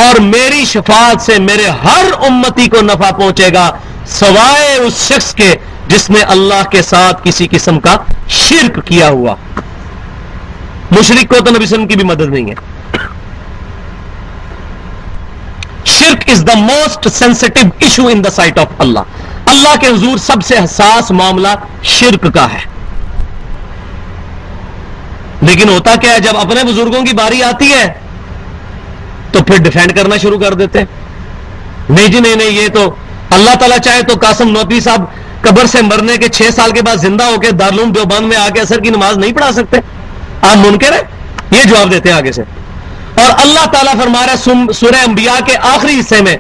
A: اور میری شفاعت سے میرے ہر امتی کو نفع پہنچے گا سوائے اس شخص کے جس نے اللہ کے ساتھ کسی قسم کا شرک کیا ہوا. مشرک کو تو نبی صلی اللہ علیہ وسلم کی بھی مدد نہیں ہے. شرک is the most sensitive issue in the sight of اللہ. اللہ کے حضور سب سے حساس معاملہ شرک کا ہے. لیکن ہوتا کیا ہے، جب اپنے بزرگوں کی باری آتی ہے تو پھر ڈیفینڈ کرنا شروع کر دیتے ہیں. نہیں جی نہیں، یہ تو اللہ تعالیٰ چاہے تو قاسم نوتوی صاحب قبر سے مرنے کے 6 سال کے بعد زندہ ہو کے دارالعلوم دیوبند میں آ کے عصر کی نماز نہیں پڑھا سکتے. آپ منکر ہیں؟ یہ جواب دیتے ہیں آگے سے. اور اللہ تعالیٰ فرما رہا ہے سورہ انبیاء کے آخری حصے میں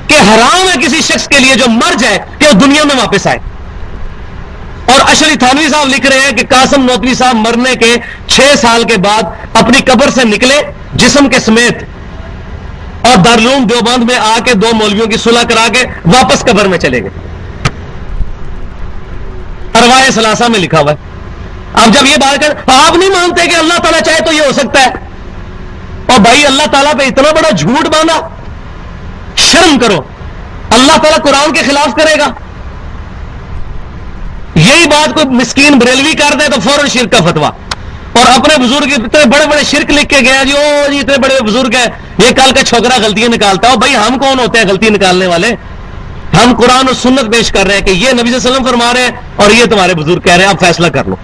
A: کہ حرام ہے کسی شخص کے لیے جو مر جائے کہ وہ دنیا میں واپس آئے. اور اشری تھانوی صاحب لکھ رہے ہیں کہ قاسم نوتوی صاحب مرنے کے 6 سال کے بعد اپنی قبر سے نکلے جسم کے سمیت، اور دارالعلوم دیوبند میں آ کے 2 مولویوں کی صلح کرا کے واپس قبر میں چلے گئے. ارواح ثلاثہ میں لکھا ہوا ہے. اب جب یہ بات کر آپ نہیں مانتے کہ اللہ تعالیٰ چاہے تو یہ ہو سکتا ہے، اور بھائی اللہ تعالیٰ پہ اتنا بڑا جھوٹ باندھا، شرم کرو. اللہ تعالیٰ قرآن کے خلاف کرے گا؟ یہی بات کوئی مسکین بریلوی کر دے تو فوراً شرک کا فتویٰ. اور اپنے بزرگ اتنے بڑے بڑے شرک لکھ کے گیا جی، او جی اتنے بڑے بزرگ ہیں، یہ کل کا چھوکرا غلطیاں نکالتا ہے. بھائی ہم کون ہوتے ہیں غلطی نکالنے والے؟ ہم قرآن اور سنت پیش کر رہے ہیں کہ یہ نبی صلی اللہ علیہ وسلم فرما رہے ہیں اور یہ تمہارے بزرگ کہہ رہے ہیں، آپ فیصلہ کر لو.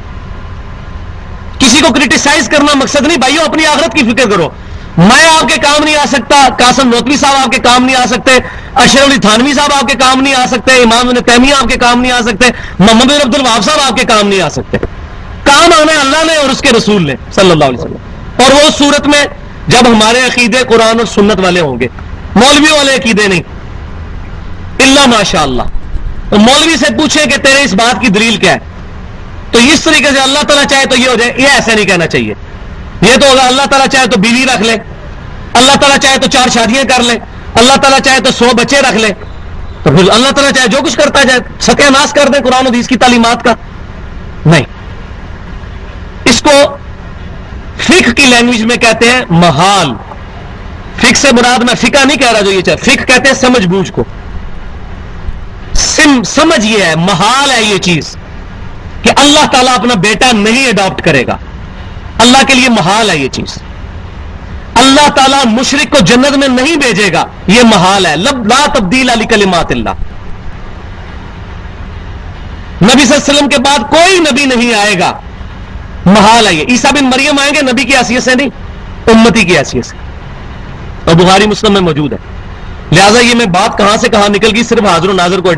A: کسی کو کرٹیسائز کرنا مقصد نہیں بھائیو، اپنی آخرت کی فکر کرو. میں آپ کے کام نہیں آ سکتا، قاسم نوتوی صاحب آپ کے کام نہیں آ سکتے، اشرف علی تھانوی صاحب آپ کے کام نہیں آ سکتے، امام ابن تیمیہ آپ کے کام نہیں آ سکتے، محمد بن عبد الوہاب صاحب آپ کے کام نہیں آ سکتے. کام آنا ہے اللہ نے اور اس کے رسول نے صلی اللہ علیہ وسلم. اور وہ صورت میں جب ہمارے عقیدے قرآن اور سنت والے ہوں گے، مولوی والے عقیدے نہیں. اللہ ماشاء اللہ. تو مولوی سے پوچھیں کہ تیرے اس بات کی دلیل کیا ہے، تو اس طریقے سے اللہ تعالیٰ چاہے تو یہ ہو جائے، یہ ایسا نہیں کہنا چاہیے. یہ تو ہوگا اللہ تعالیٰ چاہے تو بیوی رکھ لے، اللہ تعالیٰ چاہے تو 4 شادیاں کر لے، اللہ تعالیٰ چاہے تو 100 بچے رکھ لے. تو پھر اللہ تعالیٰ چاہے جو کچھ کرتا جائے، ستیہ ناش کر دیں قرآن حدیث کی تعلیمات کا. نہیں، اس کو فقہ کی لینگویج میں کہتے ہیں محال. فقہ سے مراد میں فقہ نہیں کہہ رہا جو یہ چاہے، فقہ کہتے ہیں سمجھ بوجھ کو. سمجھ یہ ہے، محال ہے یہ چیز کہ اللہ تعالیٰ اپنا بیٹا نہیں اڈاپٹ کرے گا. اللہ کے لیے محال ہے یہ چیز. اللہ تعالیٰ مشرک کو جنت میں نہیں بھیجے گا، یہ محال ہے. لا تبدیل لکلمات اللہ. نبی صلی اللہ علیہ وسلم کے بعد کوئی نبی نہیں آئے گا، محال ہے یہ. عیسیٰ بن مریم آئیں گے نبی کی حیثیت سے نہیں، امتی کی حیثیت سے، اور بخاری مسلم میں موجود ہے. لہٰذا یہ میں بات کہاں سے کہاں نکل گئی، صرف حاضر و ناظر کو.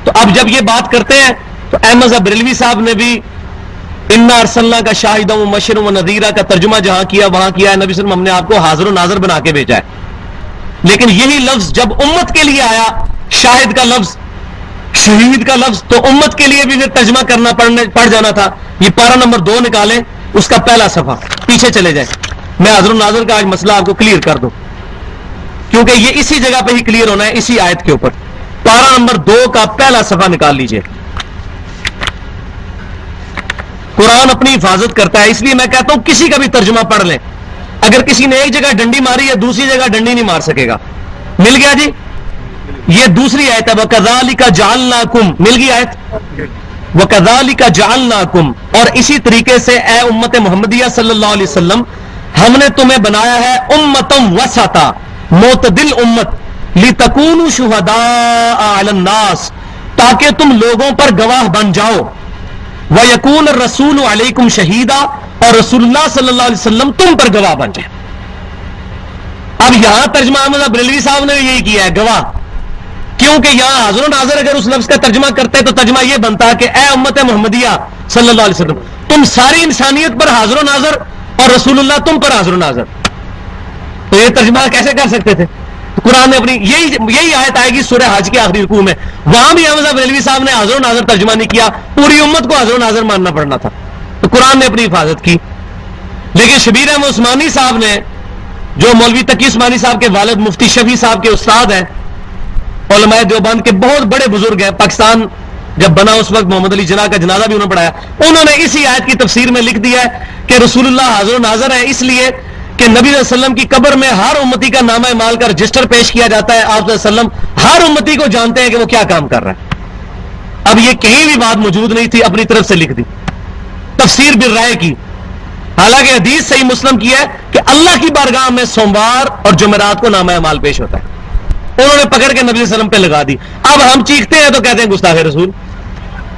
A: تو اب جب یہ بات کرتے ہیں تو احمد بریلوی صاحب نے بھی انا ارسلنا کا شاہدا و مبشرا و نذیرا کا ترجمہ جہاں کیا وہاں کیا ہے، نبی صلی اللہ علیہ وسلم ہم نے آپ کو حاضر و ناظر بنا کے بھیجا ہے. لیکن یہی لفظ جب امت کے لیے آیا، شاہد کا لفظ، شہید کا لفظ، تو امت کے لیے بھی پھر ترجمہ کرنا پڑ جانا تھا. یہ پارہ نمبر 2 نکالیں، اس کا پہلا صفحہ، پیچھے چلے جائیں. میں حاضر و ناظر کا آج مسئلہ آپ کو کلیئر کر دوں، کیونکہ یہ اسی جگہ پہ ہی کلیئر ہونا ہے، اسی آیت کے اوپر. پارہ نمبر 2 کا پہلا صفحہ نکال لیجئے. قرآن اپنی حفاظت کرتا ہے، اس لیے میں کہتا ہوں کسی کا بھی ترجمہ پڑھ لیں. اگر کسی نے ایک جگہ ڈنڈی ماری ہے دوسری جگہ ڈنڈی نہیں مار سکے گا. مل گیا جی؟ یہ دوسری آیت ہے وَكَذَلِكَ جَعَلْنَاكُمْ مل گئی آیت وَكَذَلِكَ جَعَلْنَاكُمْ اور اسی طریقے سے اے امت محمدیہ صلی اللہ علیہ وسلم ہم نے تمہیں بنایا ہے امتم وسطا معتدل امت لِتَكُونُوا شُهَدَاءَ عَلَى النَّاسِ تاکہ تم لوگوں پر گواہ بن جاؤ وَيَكُونَ الرَّسُولُ عَلَيْكُمْ شَهِيدًا اور رسول اللہ صلی اللہ علیہ وسلم تم پر گواہ بن جائے. اب یہاں ترجمہ احمد بریلوی صاحب نے یہی کیا ہے گواہ, کیونکہ یہاں حاضر و ناظر اگر اس لفظ کا ترجمہ کرتے تو ترجمہ یہ بنتا کہ اے امت محمدیہ صلی اللہ علیہ وسلم تم ساری انسانیت پر حاضر و ناظر اور رسول اللہ تم پر حاضر و ناظر. تو یہ ترجمہ کیسے کر سکتے تھے؟ قرآن نے اپنی یہی آیت آئے گی سورہ حج کے آخری رکوع میں, وہاں بھی احمد بریلوی صاحب نے حاضر و ناظر ترجمہ نہیں کیا, پوری امت کو حاضر و ناظر ماننا پڑنا تھا, تو قرآن نے اپنی حفاظت کی. لیکن شبیر احمد عثمانی صاحب نے, جو مولوی تقی عثمانی صاحب کے والد مفتی شفیع صاحب کے استاد ہیں, علماء دیوبند کے بہت بڑے بزرگ ہیں, پاکستان جب بنا اس وقت محمد علی جناح کا جنازہ بھی انہوں نے پڑھایا, انہوں نے اسی آیت کی تفسیر میں لکھ دیا ہے کہ رسول اللہ حاضر و ناظر ہے اس لیے کہ نبی صلی اللہ علیہ وسلم کی قبر میں ہر امتی کا نامہ مال کا رجسٹر پیش کیا جاتا ہے, آپ صلی اللہ علیہ وسلم ہر امتی کو جانتے ہیں کہ وہ کیا کام کر رہا ہے. اب یہ کہیں بھی بات موجود نہیں تھی, اپنی طرف سے لکھ دی, تفسیر بالرائے کی, حالانکہ حدیث صحیح مسلم کی ہے کہ اللہ کی بارگاہ میں سوموار اور جمعرات کو نامہ مال پیش ہوتا ہے. انہوں نے پکڑ کے نبی صلی اللہ علیہ وسلم پہ لگا دی. اب ہم چیختے ہیں تو کہتے ہیں گستاخ رسول,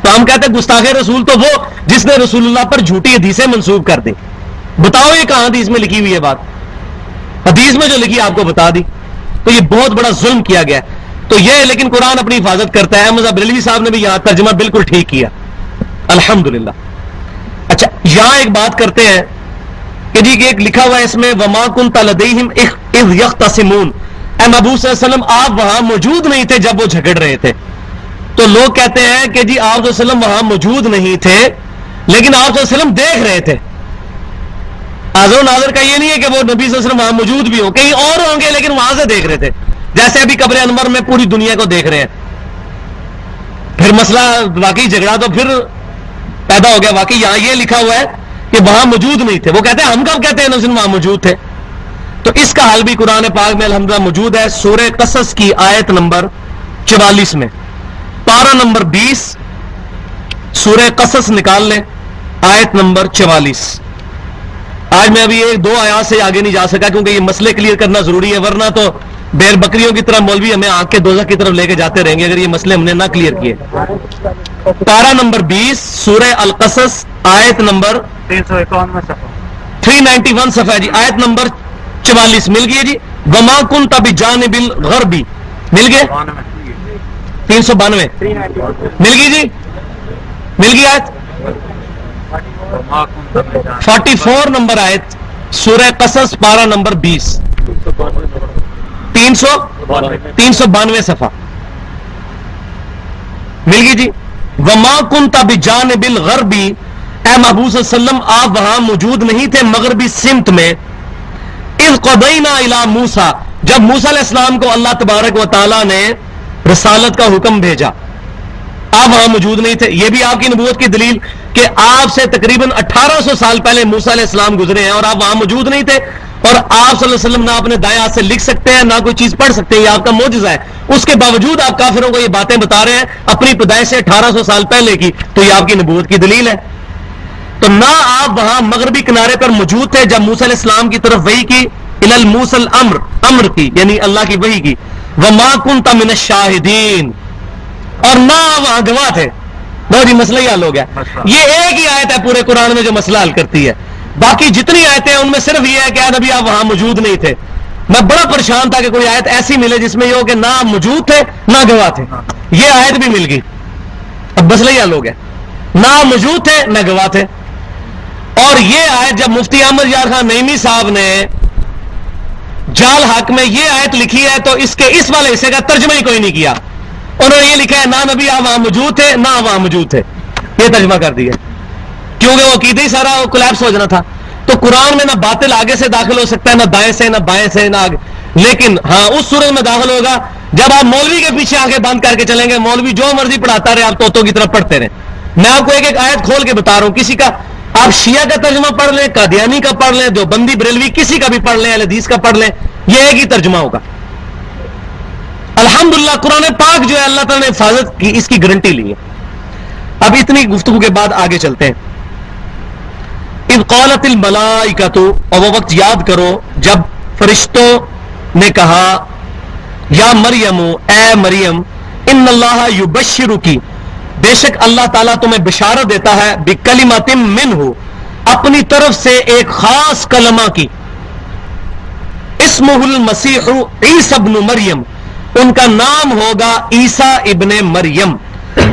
A: تو ہم کہتے ہیں گستاخ رسول تو وہ جس نے رسول اللہ پر جھوٹی حدیثیں منسوب کر دی. بتاؤ یہ کہاں حدیث میں لکھی ہوئی ہے بات؟ حدیث میں جو لکھی آپ کو بتا دی. تو یہ بہت بڑا ظلم کیا گیا. تو یہ لیکن قرآن اپنی حفاظت کرتا ہے. احمد بریلوی صاحب نے بھی یہاں ترجمہ بالکل ٹھیک کیا, الحمدللہ. اچھا یہاں ایک بات کرتے ہیں کہ جی ایک لکھا ہوا ہے اس میں وما كنت لديهم اذ يختصمون, اے محبوب صلی اللہ علیہ وسلم آپ وہاں موجود نہیں تھے جب وہ جھگڑ رہے تھے. تو لوگ کہتے ہیں کہ جی آپ صلی اللہ علیہ وسلم وہاں موجود نہیں تھے لیکن آپ صلی اللہ علیہ وسلم دیکھ رہے تھے. حاضر و ناظر کا یہ نہیں ہے کہ وہ نبی صلی اللہ علیہ وسلم وہاں موجود بھی ہوں, کہیں اور ہوں گے لیکن وہاں سے دیکھ رہے تھے, جیسے ابھی قبر انور میں پوری دنیا کو دیکھ رہے ہیں. پھر مسئلہ واقعی جھگڑا تو پھر پیدا ہو گیا. واقعی یہاں یہ لکھا ہوا ہے کہ وہاں موجود نہیں تھے. وہ کہتے ہیں ہم کب کہتے ہیں وہاں موجود تھے؟ تو اس کا حل بھی قرآن پاک میں الحمدللہ موجود ہے. سورہ قصص کی آیت نمبر 44 میں, پارہ نمبر 20, سورہ قصص نکال لیں, آیت نمبر 44. آج میں ابھی ایک دو آیات سے آگے نہیں جا سکا کیونکہ یہ مسئلے کلیئر کرنا ضروری ہے, ورنہ تو بیر بکریوں کی طرح مولوی ہمیں آنکھ کے دوزخ کی طرف لے کے جاتے رہیں گے اگر یہ مسئلے ہم نے نہ کلیئر کیے. پارہ نمبر 20 سورہ القصص آیت نمبر 391 صفحہ جی, آیت نمبر 44 مل گئی جی. وما كنت بجانب الغربی مل گئے 392 مل گئی جی, مل گئی آیت 44 نمبر آیت سورہ قصص پارہ نمبر 20 392 صفحہ مل گئی جی. وما كنت بجانب الغربی, اے محبوب صلی اللہ علیہ وسلم آپ وہاں موجود نہیں تھے مغربی سمت میں. اذ قضینا الی موسیٰ, جب موسیٰ علیہ السلام کو اللہ تبارک و تعالی نے رسالت کا حکم بھیجا, آپ وہاں موجود نہیں تھے. یہ بھی آپ کی نبوت کی دلیل کہ آپ سے تقریباً 1800 سال پہلے موسیٰ علیہ السلام گزرے ہیں اور آپ وہاں موجود نہیں تھے, اور آپ صلی اللہ علیہ وسلم نہ اپنے دائیں ہاتھ سے لکھ سکتے ہیں نہ کوئی چیز پڑھ سکتے ہیں, یہ آپ کا معجزہ ہے. اس کے باوجود آپ کافروں کو یہ باتیں بتا رہے ہیں اپنی پیدائش سے 1800 سال پہلے کی, تو یہ آپ کی نبوت کی دلیل ہے. تو نہ آپ وہاں مغربی کنارے پر موجود تھے جب موسیٰ علیہ السلام کی طرف وحی کی, الی موسیٰ الامر, امر کی یعنی اللہ کی وحی کی. وما كنت من الشاہدین, اور نہ وہاں گواہ تھے. بہت ہی مسئلہ ہی حل ہو گیا. یہ ایک ہی آیت ہے پورے قرآن میں جو مسئلہ حل کرتی ہے, باقی جتنی آیتیں ہیں ان میں صرف یہ ہے کہ اے نبی آپ وہاں موجود نہیں تھے. میں بڑا پریشان تھا کہ کوئی آیت ایسی ملے جس میں یہ ہو کہ نہ موجود تھے نہ گواہ تھے. یہ آیت بھی مل گئی, اب مسئلہ ہی حل ہو گیا. نہ موجود تھے نہ گواہ تھے. اور یہ آیت جب مفتی احمد یار خان نعیمی صاحب نے جال حق میں یہ آیت لکھی ہے تو اس کے اس والے حصے کا ترجمہ ہی کوئی نہیں کیا. انہوں نے یہ لکھا ہے نہ نبی آپ وہاں موجود تھے نہ وہاں موجود تھے, یہ ترجمہ کر دیا کیونکہ وہ عقیدہ ہی سارا کولیپس ہو جانا تھا. تو قرآن میں نہ باطل آگے سے داخل ہو سکتا ہے, نہ دائیں سے نہ بائیں سے نہ آگے, لیکن ہاں اس صورت میں داخل ہوگا جب آپ مولوی کے پیچھے آنکھیں بند کر کے چلیں گے. مولوی جو مرضی پڑھاتا رہے, آپ طوطوں کی طرف پڑھتے رہے. میں آپ کو ایک ایک آیت کھول کے بتا رہا ہوں, کسی کا آپ شیعہ کا ترجمہ پڑھ لیں, قادیانی کا پڑھ لیں, دیوبندی بریلوی کسی کا بھی پڑھ لیں, اہل حدیث کا پڑھ لیں, یہ ایک ہی ترجمہ ہوگا. الحمدللہ قرآن پاک جو ہے اللہ تعالیٰ نے حفاظت کی، اس کی گارنٹی لی ہے۔ اب اتنی گفتگو کے بعد آگے چلتے ہیں۔ اذ قالت الملائکۃ، اور وہ وقت یاد کرو جب فرشتوں نے کہا یا مریم، اے مریم، ان اللہ یبشرکی، بے شک اللہ تعالیٰ تمہیں بشارت دیتا ہے، بکلمۃ منہ، اپنی طرف سے ایک خاص کلمہ کی، اسمہ المسیح عیسی ابن مریم، ان کا نام ہوگا عیسیٰ ابن مریم،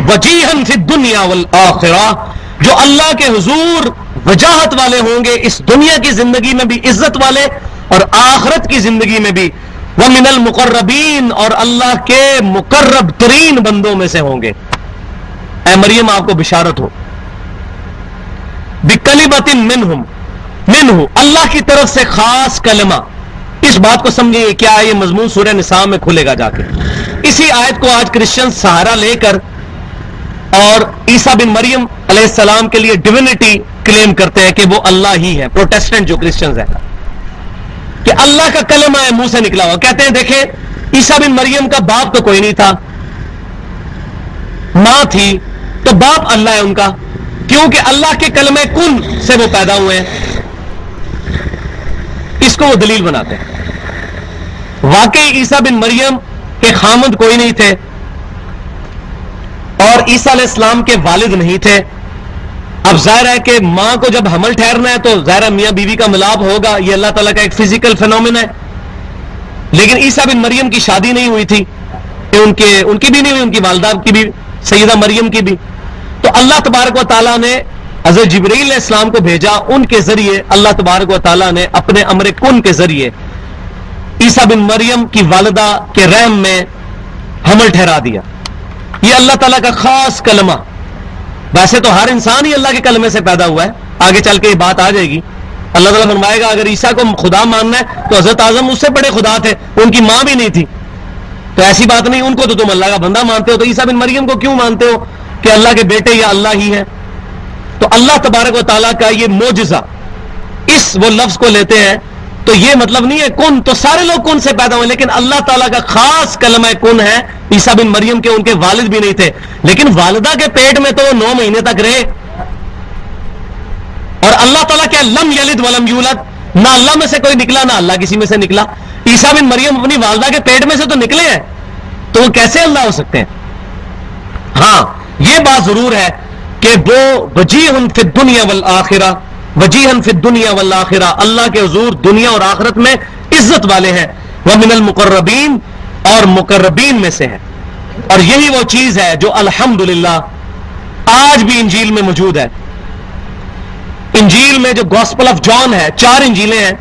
A: وجیہا فی الدنیا والآخرہ، جو اللہ کے حضور وجاہت والے ہوں گے، اس دنیا کی زندگی میں بھی عزت والے اور آخرت کی زندگی میں بھی، ومن المقربین، اور اللہ کے مقرب ترین بندوں میں سے ہوں گے۔ اے مریم آپ کو بشارت ہو، بکلمۃ منہ، اللہ کی طرف سے خاص کلمہ۔ اس بات کو سمجھیں کیا یہ مضمون سورہ نساء میں کھلے گا جا کے۔ اسی آیت کو آج کرسچن سہارا لے کر اور عیسیٰ بن مریم علیہ السلام کے لیے ڈیوینٹی کلیم کرتے ہیں کہ وہ اللہ ہی ہے، پروٹیسٹنٹ جو کرسچنز ہیں، کہ اللہ کا کلمہ ہے منہ سے نکلا ہوا۔ کہتے ہیں دیکھیں عیسیٰ بن مریم کا باپ تو کوئی نہیں تھا، ماں تھی، تو باپ اللہ ہے ان کا، کیونکہ اللہ کے کلمہ کن سے وہ پیدا ہوئے ہیں۔ اس کو وہ دلیل بناتے ہیں۔ واقعی عیسیٰ بن مریم کے خامد کوئی نہیں تھے اور عیسیٰ علیہ السلام کے والد نہیں تھے۔ اب ظاہر ہے کہ ماں کو جب حمل ٹھہرنا ہے تو ظاہر ہے میاں بیوی کا ملاپ ہوگا، یہ اللہ تعالیٰ کا ایک فزیکل فینومین ہے۔ لیکن عیسیٰ بن مریم کی شادی نہیں ہوئی تھی، ان کی بھی نہیں ہوئی، ان کی والدہ کی بھی، سیدہ مریم کی بھی۔ تو اللہ تبارک و تعالیٰ نے حضرت جبرائیل علیہ السلام کو بھیجا، ان کے ذریعے اللہ تبارک و تعالیٰ نے اپنے امر کن کے ذریعے عیسیٰ بن مریم کی والدہ کے رحم میں حمل ٹھہرا دیا۔ یہ اللہ تعالیٰ کا خاص کلمہ، ویسے تو ہر انسان ہی اللہ کے کلمے سے پیدا ہوا ہے، آگے چل کے یہ بات آ جائے گی۔ اللہ تعالیٰ فرمائے گا اگر عیسیٰ کو خدا ماننا ہے تو حضرت اعظم اس سے بڑے خدا تھے، ان کی ماں بھی نہیں تھی، تو ایسی بات نہیں، ان کو تو تم اللہ کا بندہ مانتے ہو، تو عیسیٰ بن مریم کو کیوں مانتے ہو کہ اللہ کے بیٹے یا اللہ ہی ہے؟ تو اللہ تبارک و تعالیٰ کا یہ معجزہ، اس وہ لفظ کو لیتے ہیں تو یہ مطلب نہیں ہے کن، تو سارے لوگ کن سے پیدا ہوئے، لیکن اللہ تعالیٰ کا خاص کلمہ کن ہے عیسیٰ بن مریم کے، ان کے والد بھی نہیں تھے، لیکن والدہ کے پیٹ میں تو وہ 9 مہینے تک رہے۔ اور اللہ تعالیٰ کیا لم یلد ولم یولد، نہ اللہ میں سے کوئی نکلا نہ اللہ کسی میں سے نکلا۔ عیسیٰ بن مریم اپنی والدہ کے پیٹ میں سے تو نکلے ہیں، تو وہ کیسے اللہ ہو سکتے ہیں؟ ہاں یہ بات ضرور ہے کہ وہ وجیہ فی الدنیا والآخرہ، وجیہا فی الدنیا والآخرہ، اللہ کے حضور دنیا اور آخرت میں عزت والے ہیں، ومن المقربین، اور مقربین میں سے ہیں۔ اور یہی وہ چیز ہے جو الحمدللہ آج بھی انجیل میں موجود ہے۔ انجیل میں جو گاسپل آف جان ہے، 4 انجیلیں ہیں،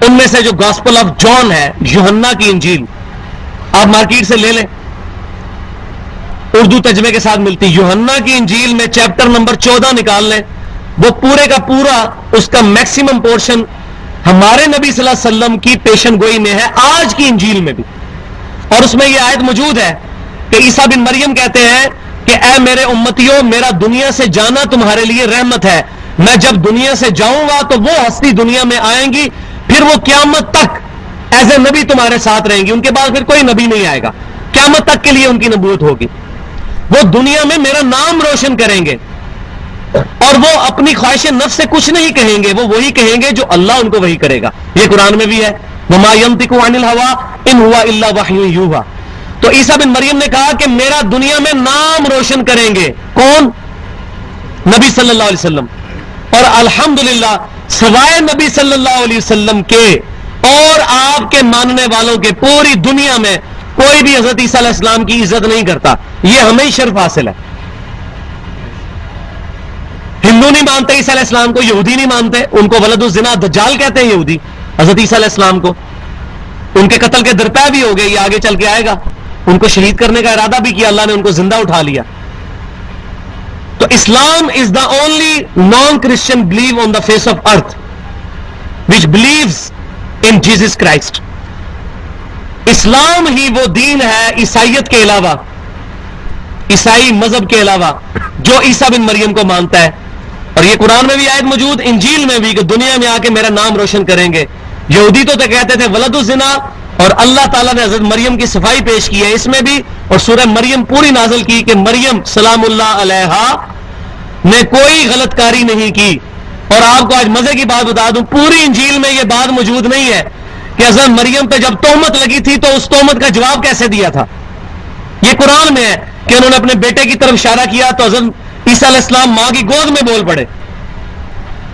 A: ان میں سے جو گاسپل آف جان ہے، یوحنا کی انجیل، آپ مارکیٹ سے لے لیں، اردو ترجمے کے ساتھ ملتی۔ یوحنا کی انجیل میں چیپٹر نمبر 14 نکال لیں، وہ پورے کا پورا اس کا میکسیمم پورشن ہمارے نبی صلی اللہ علیہ وسلم کی پیشن گوئی میں ہے، آج کی انجیل میں بھی۔ اور اس میں یہ آیت موجود ہے کہ عیسیٰ بن مریم کہتے ہیں کہ اے میرے امتیوں، میرا دنیا سے جانا تمہارے لیے رحمت ہے، میں جب دنیا سے جاؤں گا تو وہ ہستی دنیا میں آئیں گی، پھر وہ قیامت تک ایز اے نبی تمہارے ساتھ رہیں گی، ان کے بعد پھر کوئی نبی نہیں آئے گا، قیامت تک کے لیے ان کی نبوت ہوگی۔ وہ دنیا میں میرا نام روشن کریں گے، اور وہ اپنی خواہش نفس سے کچھ نہیں کہیں گے، وہ وہی کہیں گے جو اللہ ان کو وہی کرے گا۔ یہ قرآن میں بھی ہے، وما ينطق عن الهوى ان هو الا وحی یوحی۔ تو عیسیٰ بن مریم نے کہا کہ میرا دنیا میں نام روشن کریں گے، کون؟ نبی صلی اللہ علیہ وسلم۔ اور الحمدللہ سوائے نبی صلی اللہ علیہ وسلم کے اور آپ کے ماننے والوں کے پوری دنیا میں کوئی بھی حضرت عیسیٰ علیہ السلام کی عزت نہیں کرتا، یہ ہمیں ہی شرف حاصل ہے۔ ہندو نہیں مانتے عیسیٰ علیہ السلام کو، یہودی نہیں مانتے، ان کو ولد الزنا دجال کہتے ہیں یہودی، حضرت عیسیٰ علیہ السلام کو ان کے قتل کے درپے بھی ہو گئے، یہ آگے چل کے آئے گا، ان کو شہید کرنے کا ارادہ بھی کیا، اللہ نے ان کو زندہ اٹھا لیا۔ تو Islam is the only non Christian believe on the face of earth which believes in Jesus Christ. اسلام ہی وہ دین ہے عیسائیت کے علاوہ، عیسائی مذہب کے علاوہ، جو عیسیٰ بن مریم کو مانتا ہے۔ اور یہ قرآن میں بھی آیت موجود، انجیل میں بھی، کہ دنیا میں آ کے میرا نام روشن کریں گے۔ یہودی تو کہتے تھے ولد الزنا، اور اللہ تعالیٰ نے حضرت مریم کی صفائی پیش کی ہے اس میں بھی, اور سورہ مریم پوری نازل کی کہ مریم سلام اللہ علیہا نے کوئی غلط کاری نہیں کی. اور آپ کو آج مزے کی بات بتا دوں, پوری انجیل میں یہ بات موجود نہیں ہے کہ حضرت مریم پہ جب تہمت لگی تھی تو اس تہمت کا جواب کیسے دیا تھا. یہ قرآن میں ہے کہ انہوں نے اپنے بیٹے کی طرف اشارہ کیا تو حضرت عیسیٰ علیہ السلام ماں کی گود میں بول پڑے.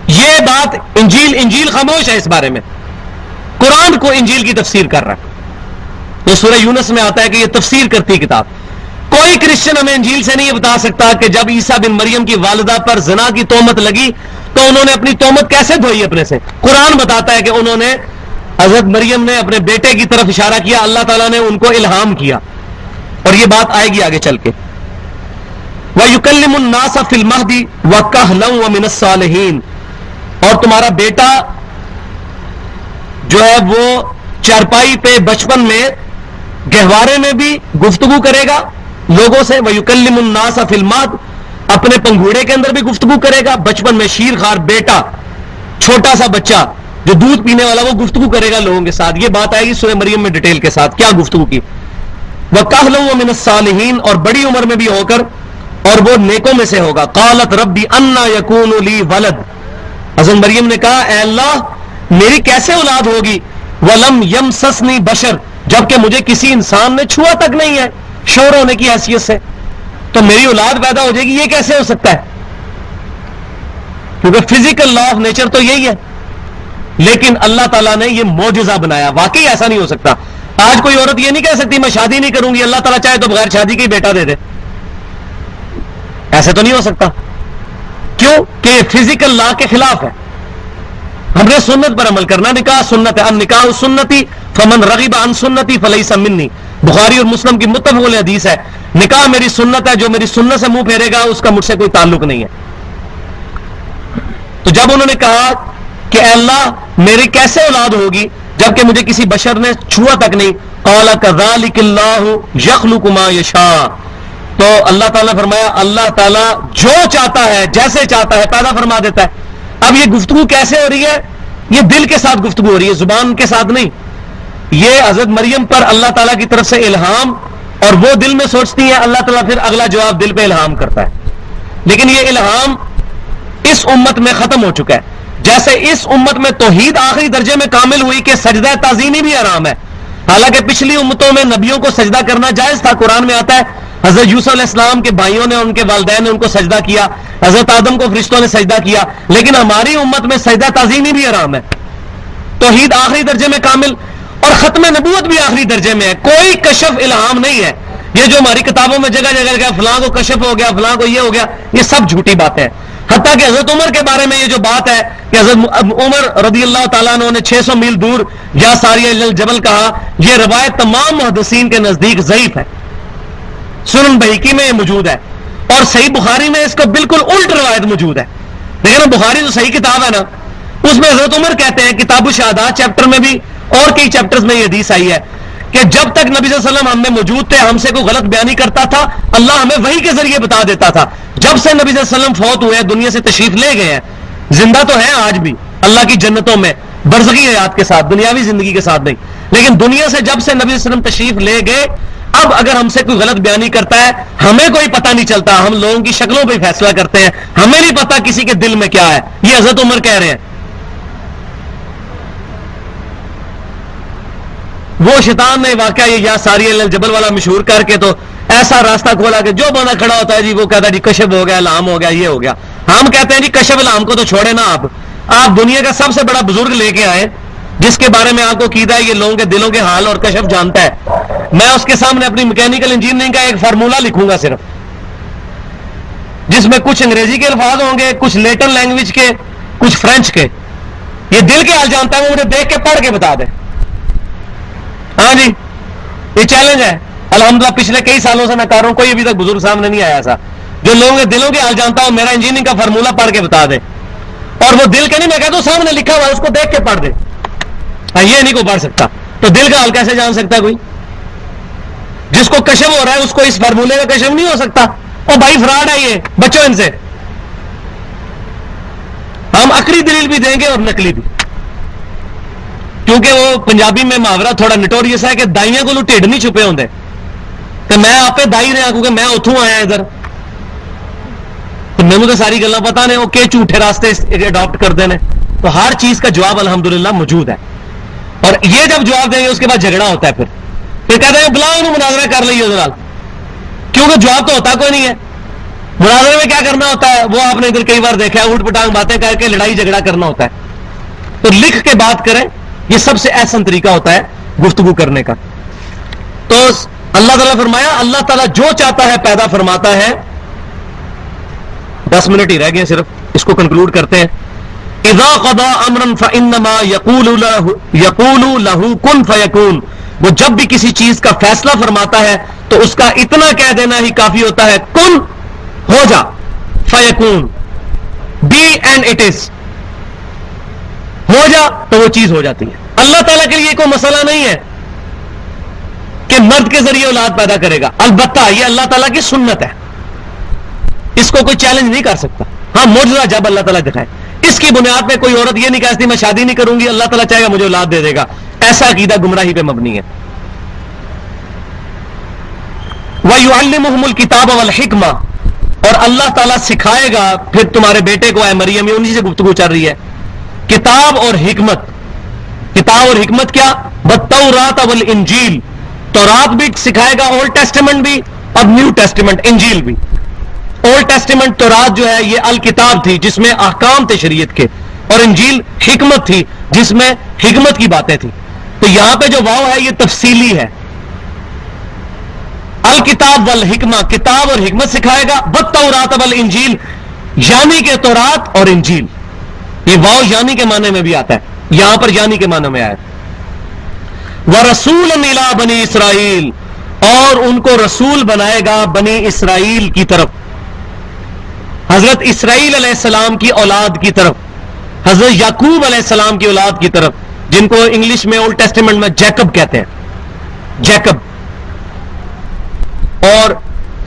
A: یہ بات انجیل خاموش ہے اس بارے میں, قرآن کو انجیل کی تفسیر کر رہا ہے. تو سورہ یونس میں آتا ہے کہ یہ تفسیر کرتی کتاب. کوئی کرسچن ہمیں انجیل سے نہیں یہ بتا سکتا کہ جب عیسیٰ بن مریم کی والدہ پر زنا کی تہمت لگی تو انہوں نے اپنی تہمت کیسے دھوئی اپنے سے. قرآن بتاتا ہے کہ انہوں نے, حضرت مریم نے اپنے بیٹے کی طرف اشارہ کیا, اللہ تعالیٰ نے ان کو الہام کیا, اور یہ بات آئے گی آگے چل کے. وَيُكَلِّمُ النَّاسَ فِي الْمَهْدِ وَكَهْلًا وَمِنَ الصَّالِحِينَ, اور تمہارا بیٹا جو ہے وہ چارپائی پہ بچپن میں گہوارے میں بھی گفتگو کرے گا لوگوں سے. وَيُكَلِّمُ النَّاسَ فِي الْمَهْدِ, اپنے پنگوڑے کے اندر بھی گفتگو کرے گا. بچپن میں شیر خوار بیٹا, چھوٹا سا بچہ جو دودھ پینے والا, وہ گفتگو کرے گا لوگوں کے ساتھ. یہ بات آئے گی سورہ مریم میں ڈیٹیل کے ساتھ کیا گفتگو کی. وَكَهْلًا وَمِنَ الصَّالِحِينَ, اور بڑی عمر میں بھی ہو کر اور وہ نیکوں میں سے ہوگا. قالت ربی انا یکون لی ولد, حضرت مریم نے کہا اے اللہ میری کیسے اولاد ہوگی. ولم یمسسنی بشر, جبکہ مجھے کسی انسان نے چھوا تک نہیں ہے شوہر ہونے کی حیثیت سے, تو میری اولاد پیدا ہو جائے گی, یہ کیسے ہو سکتا ہے. کیونکہ فزیکل لا آف نیچر تو یہی ہے, لیکن اللہ تعالیٰ نے یہ معجزہ بنایا. واقعی ایسا نہیں ہو سکتا. آج کوئی عورت یہ نہیں کہہ سکتی میں شادی نہیں کروں گی, اللہ تعالیٰ چاہے تو بغیر شادی کے بیٹا دے دے. ایسے تو نہیں ہو سکتا. کیوں کہ یہ فزیکل لا کے خلاف ہے. ہم نے سنت پر عمل کرنا. نکاح سنت ہے, النکاح سنتی فمن رغب عن سنتی فلیس منی. بخاری اور مسلم کی متفق علیہ حدیث ہے, نکاح میری سنت ہے, جو میری سنت سے منہ پھیرے گا اس کا مجھ سے کوئی تعلق نہیں ہے. تو جب انہوں نے کہا کہ اے اللہ میری کیسے اولاد ہوگی جبکہ مجھے کسی بشر نے چھوا تک نہیں. قال کذالک اللہ یخلق ما یشاء, تو اللہ تعالیٰ نے فرمایا اللہ تعالیٰ جو چاہتا ہے جیسے چاہتا ہے پیدا فرما دیتا ہے. اب یہ گفتگو کیسے ہو رہی ہے, یہ دل کے ساتھ گفتگو ہو رہی ہے, زبان کے ساتھ نہیں. یہ حضرت مریم پر اللہ تعالیٰ کی طرف سے الہام, اور وہ دل میں سوچتی ہیں, اللہ تعالیٰ پھر اگلا جواب دل پہ الہام کرتا ہے. لیکن یہ الہام اس امت میں ختم ہو چکا ہے. جیسے اس امت میں توحید آخری درجے میں کامل ہوئی کہ سجدہ تعظیمی بھی حرام ہے, حالانکہ پچھلی امتوں میں نبیوں کو سجدہ کرنا جائز تھا. قرآن میں آتا ہے حضرت یوسف علیہ السلام کے بھائیوں نے, ان کے والدین نے ان کو سجدہ کیا, حضرت آدم کو فرشتوں نے سجدہ کیا. لیکن ہماری امت میں سجدہ تعظیمی بھی حرام ہے. توحید آخری درجے میں کامل, اور ختم نبوت بھی آخری درجے میں ہے. کوئی کشف الہام نہیں ہے. یہ جو ہماری کتابوں میں جگہ جگہ گیا فلاں کو کشف ہو گیا, فلاں کو یہ ہو گیا, یہ سب جھوٹی باتیں ہیں. حتیٰ کہ حضرت عمر کے بارے میں یہ جو بات ہے کہ حضرت عمر رضی اللہ تعالیٰ عنہ نے 600 میل دور یا ساریہ الجبل کہا, یہ روایت تمام محدثین کے نزدیک ضعیف ہے. سنن بہیقی میں یہ موجود ہے, اور صحیح بخاری میں اس کا بالکل الٹ روایت موجود ہے. لیکن بخاری تو صحیح کتاب ہے نا, اس میں حضرت عمر کہتے ہیں کتاب الشہادات چیپٹر میں بھی اور کئی چیپٹرز میں یہ حدیث آئی ہے کہ جب تک نبی صلی اللہ علیہ وسلم ہم میں موجود تھے, ہم سے کوئی غلط بیانی کرتا تھا اللہ ہمیں وحی کے ذریعے بتا دیتا تھا. جب سے نبی صلی اللہ علیہ وسلم فوت ہوئے, دنیا سے تشریف لے گئے ہیں, زندہ تو ہیں آج بھی اللہ کی جنتوں میں برزخی حیات کے ساتھ, دنیاوی زندگی کے ساتھ نہیں, لیکن دنیا سے جب سے نبی صلی اللہ علیہ وسلم تشریف لے گئے, اب اگر ہم سے کوئی غلط بیانی کرتا ہے ہمیں کوئی پتہ نہیں چلتا, ہم لوگوں کی شکلوں پہ فیصلہ کرتے ہیں, ہمیں نہیں پتا کسی کے دل میں کیا ہے. یہ حضرت عمر کہہ رہے ہیں. وہ شیطان نے واقعہ یہ یا ساری الجبل والا مشہور کر کے تو ایسا راستہ کھولا کہ جو بندہ کھڑا ہوتا ہے جی وہ کہتا ہے جی کشف ہو گیا, الہام ہو گیا, یہ ہو گیا. ہم کہتے ہیں جی کشف الہام کو تو چھوڑے نا, آپ دنیا کا سب سے بڑا بزرگ لے کے آئے جس کے بارے میں آپ کو قیدہ ہے یہ لوگوں کے دلوں کے حال اور کشف جانتا ہے. میں اس کے سامنے اپنی میکینیکل انجینئرنگ کا ایک فارمولہ لکھوں گا صرف, جس میں کچھ انگریزی کے الفاظ ہوں گے, کچھ لیٹن لینگویج کے, کچھ فرینچ کے. یہ دل کے حال جانتا ہے, وہ مجھے دیکھ کے پڑھ کے بتا دے. ہاں جی, یہ چیلنج ہے. الحمدللہ پچھلے کئی سالوں سے میں کر رہا ہوں, کوئی ابھی تک بزرگ سامنے نہیں آیا ایسا جو لوگوں کے دلوں کے حال جانتا ہو, میرا انجینئرنگ کا فارمولہ پڑھ کے بتا دے. اور وہ دل کے نہیں, میں کہتا ہوں سامنے لکھا ہوا ہے اس کو دیکھ کے پڑھ دے. یہ نہیں کو پڑھ سکتا تو دل کا حال کیسے جان سکتا ہے کوئی؟ جس کو کشف ہو رہا ہے اس کو اس فارمولے کا کشف نہیں ہو سکتا. اور بھائی فراڈ ہے یہ, بچوں ان سے. ہم عقلی دلیل بھی دیں گے اور نقلی بھی, کیونکہ وہ پنجابی میں محاورہ تھوڑا نٹوریس ہے کہ دائیاں کو ٹھڈ نہیں چھپے ہوندے کہ میں آپ دائی رہا کیونکہ میں اتوں آیا ادھر، تو مینوں تو ساری گلاں پتہ نے وہ کہ جھوٹے راستے اڈاپٹ کرتے ہیں. تو ہر چیز کا جواب الحمدللہ موجود ہے. اور یہ جب جواب دیں گے اس کے بعد جھگڑا ہوتا ہے، پھر کہتے ہیں بلا انہوں مناظرہ کر لیے اس، کیونکہ جواب تو ہوتا کوئی نہیں ہے. مناظرے میں کیا کرنا ہوتا ہے وہ آپ نے ادھر کئی بار دیکھا ہے، اوٹ پٹانگ باتیں کر کے لڑائی جھگڑا کرنا ہوتا ہے. تو لکھ کے بات کریں، یہ سب سے احسن طریقہ ہوتا ہے گفتگو کرنے کا. تو اللہ تعالیٰ فرمایا اللہ تعالیٰ جو چاہتا ہے پیدا فرماتا ہے. 10 منٹ ہی رہ گئے صرف، اس کو کنکلوڈ کرتے ہیں. اذا قضى امرا فانما يقول له كن فيكون. وہ جب بھی کسی چیز کا فیصلہ فرماتا ہے تو اس کا اتنا کہہ دینا ہی کافی ہوتا ہے، کن ہو جا، فیکون بی اینڈ اٹ از، ہو جا تو وہ چیز ہو جاتی ہے. اللہ تعالیٰ کے لیے کوئی مسئلہ نہیں ہے کہ مرد کے ذریعے اولاد پیدا کرے گا، البتہ یہ اللہ تعالیٰ کی سنت ہے، اس کو کوئی چیلنج نہیں کر سکتا. ہاں معجزہ جب اللہ تعالیٰ دکھائے، اس کی بنیاد پہ کوئی عورت یہ نہیں کہتی میں شادی نہیں کروں گی، اللہ تعالیٰ چاہے گا مجھے اولاد دے دے گا. ایسا عقیدہ گمراہی پہ مبنی ہے. وَيُعَلِّمُهُمُ الْكِتَابَ وَالْحِكْمَةَ، اور اللہ تعالیٰ سکھائے گا پھر تمہارے بیٹے کو، اے مریم، یہ انہی سے گفتگو چل رہی ہے، کتاب اور حکمت. کتاب اور حکمت کیا؟ وَالتَّوْرَاةَ وَالْإِنْجِيلَ، تورات بھی سکھائے گا، اولڈ ٹیسٹیمنٹ بھی اور نیو ٹیسٹیمنٹ انجیل بھی. اولڈ ٹیسٹیمنٹ تورات جو ہے یہ الکتاب تھی جس میں احکام تھے شریعت کے، اور انجیل حکمت تھی جس میں حکمت کی باتیں تھی. تو یہاں پہ جو واو ہے یہ تفصیلی ہے. الکتاب والحکمہ، کتاب اور حکمت سکھائے گا. والتوراۃ والانجیل، یعنی کہ تورات اور انجیل. یہ واو یعنی کے معنی میں بھی آتا ہے، یہاں پر یعنی کے معنی میں آیا. ورسولا الی بنی اسرائیل، اور ان کو رسول بنائے گا بنی اسرائیل کی طرف، حضرت اسرائیل علیہ السلام کی اولاد کی طرف، حضرت یعقوب علیہ السلام کی اولاد کی طرف، جن کو انگلش میں اولڈ ٹیسٹیمنٹ میں جیکب کہتے ہیں، جیکب. اور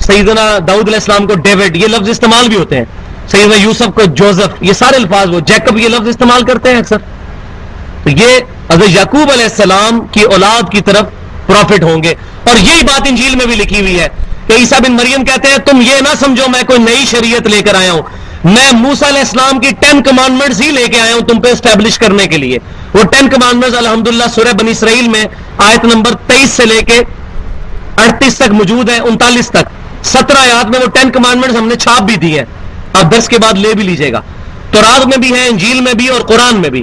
A: سیدنا داؤد علیہ السلام کو ڈیوڈ، یہ لفظ استعمال بھی ہوتے ہیں. سیدنا یوسف کو جوزف، یہ سارے الفاظ وہ جیکب یہ لفظ استعمال کرتے ہیں اکثر. تو یہ حضرت یعقوب علیہ السلام کی اولاد کی طرف پروفٹ ہوں گے. اور یہی بات انجیل میں بھی لکھی ہوئی ہے کہ عیسیٰ بن مریم کہتے ہیں تم یہ نہ سمجھو میں کوئی نئی شریعت لے کر آیا ہوں، میں موسیٰ علیہ السلام کی 10 کمانڈمنٹس ہی لے کے آیا ہوں تم پہ اسٹیبلش کرنے کے لیے. وہ 10 کمانڈمنٹس الحمدللہ سورہ بنی اسرائیل میں آیت نمبر 23 سے لے کے 38 تک موجود ہے، 39 تک 17 آیات میں وہ 10 کمانڈمنٹس ہم نے چھاپ بھی دی ہے، آپ درس کے بعد لے بھی لیجئے گا. تورات میں بھی ہے، انجیل میں بھی اور قرآن میں بھی.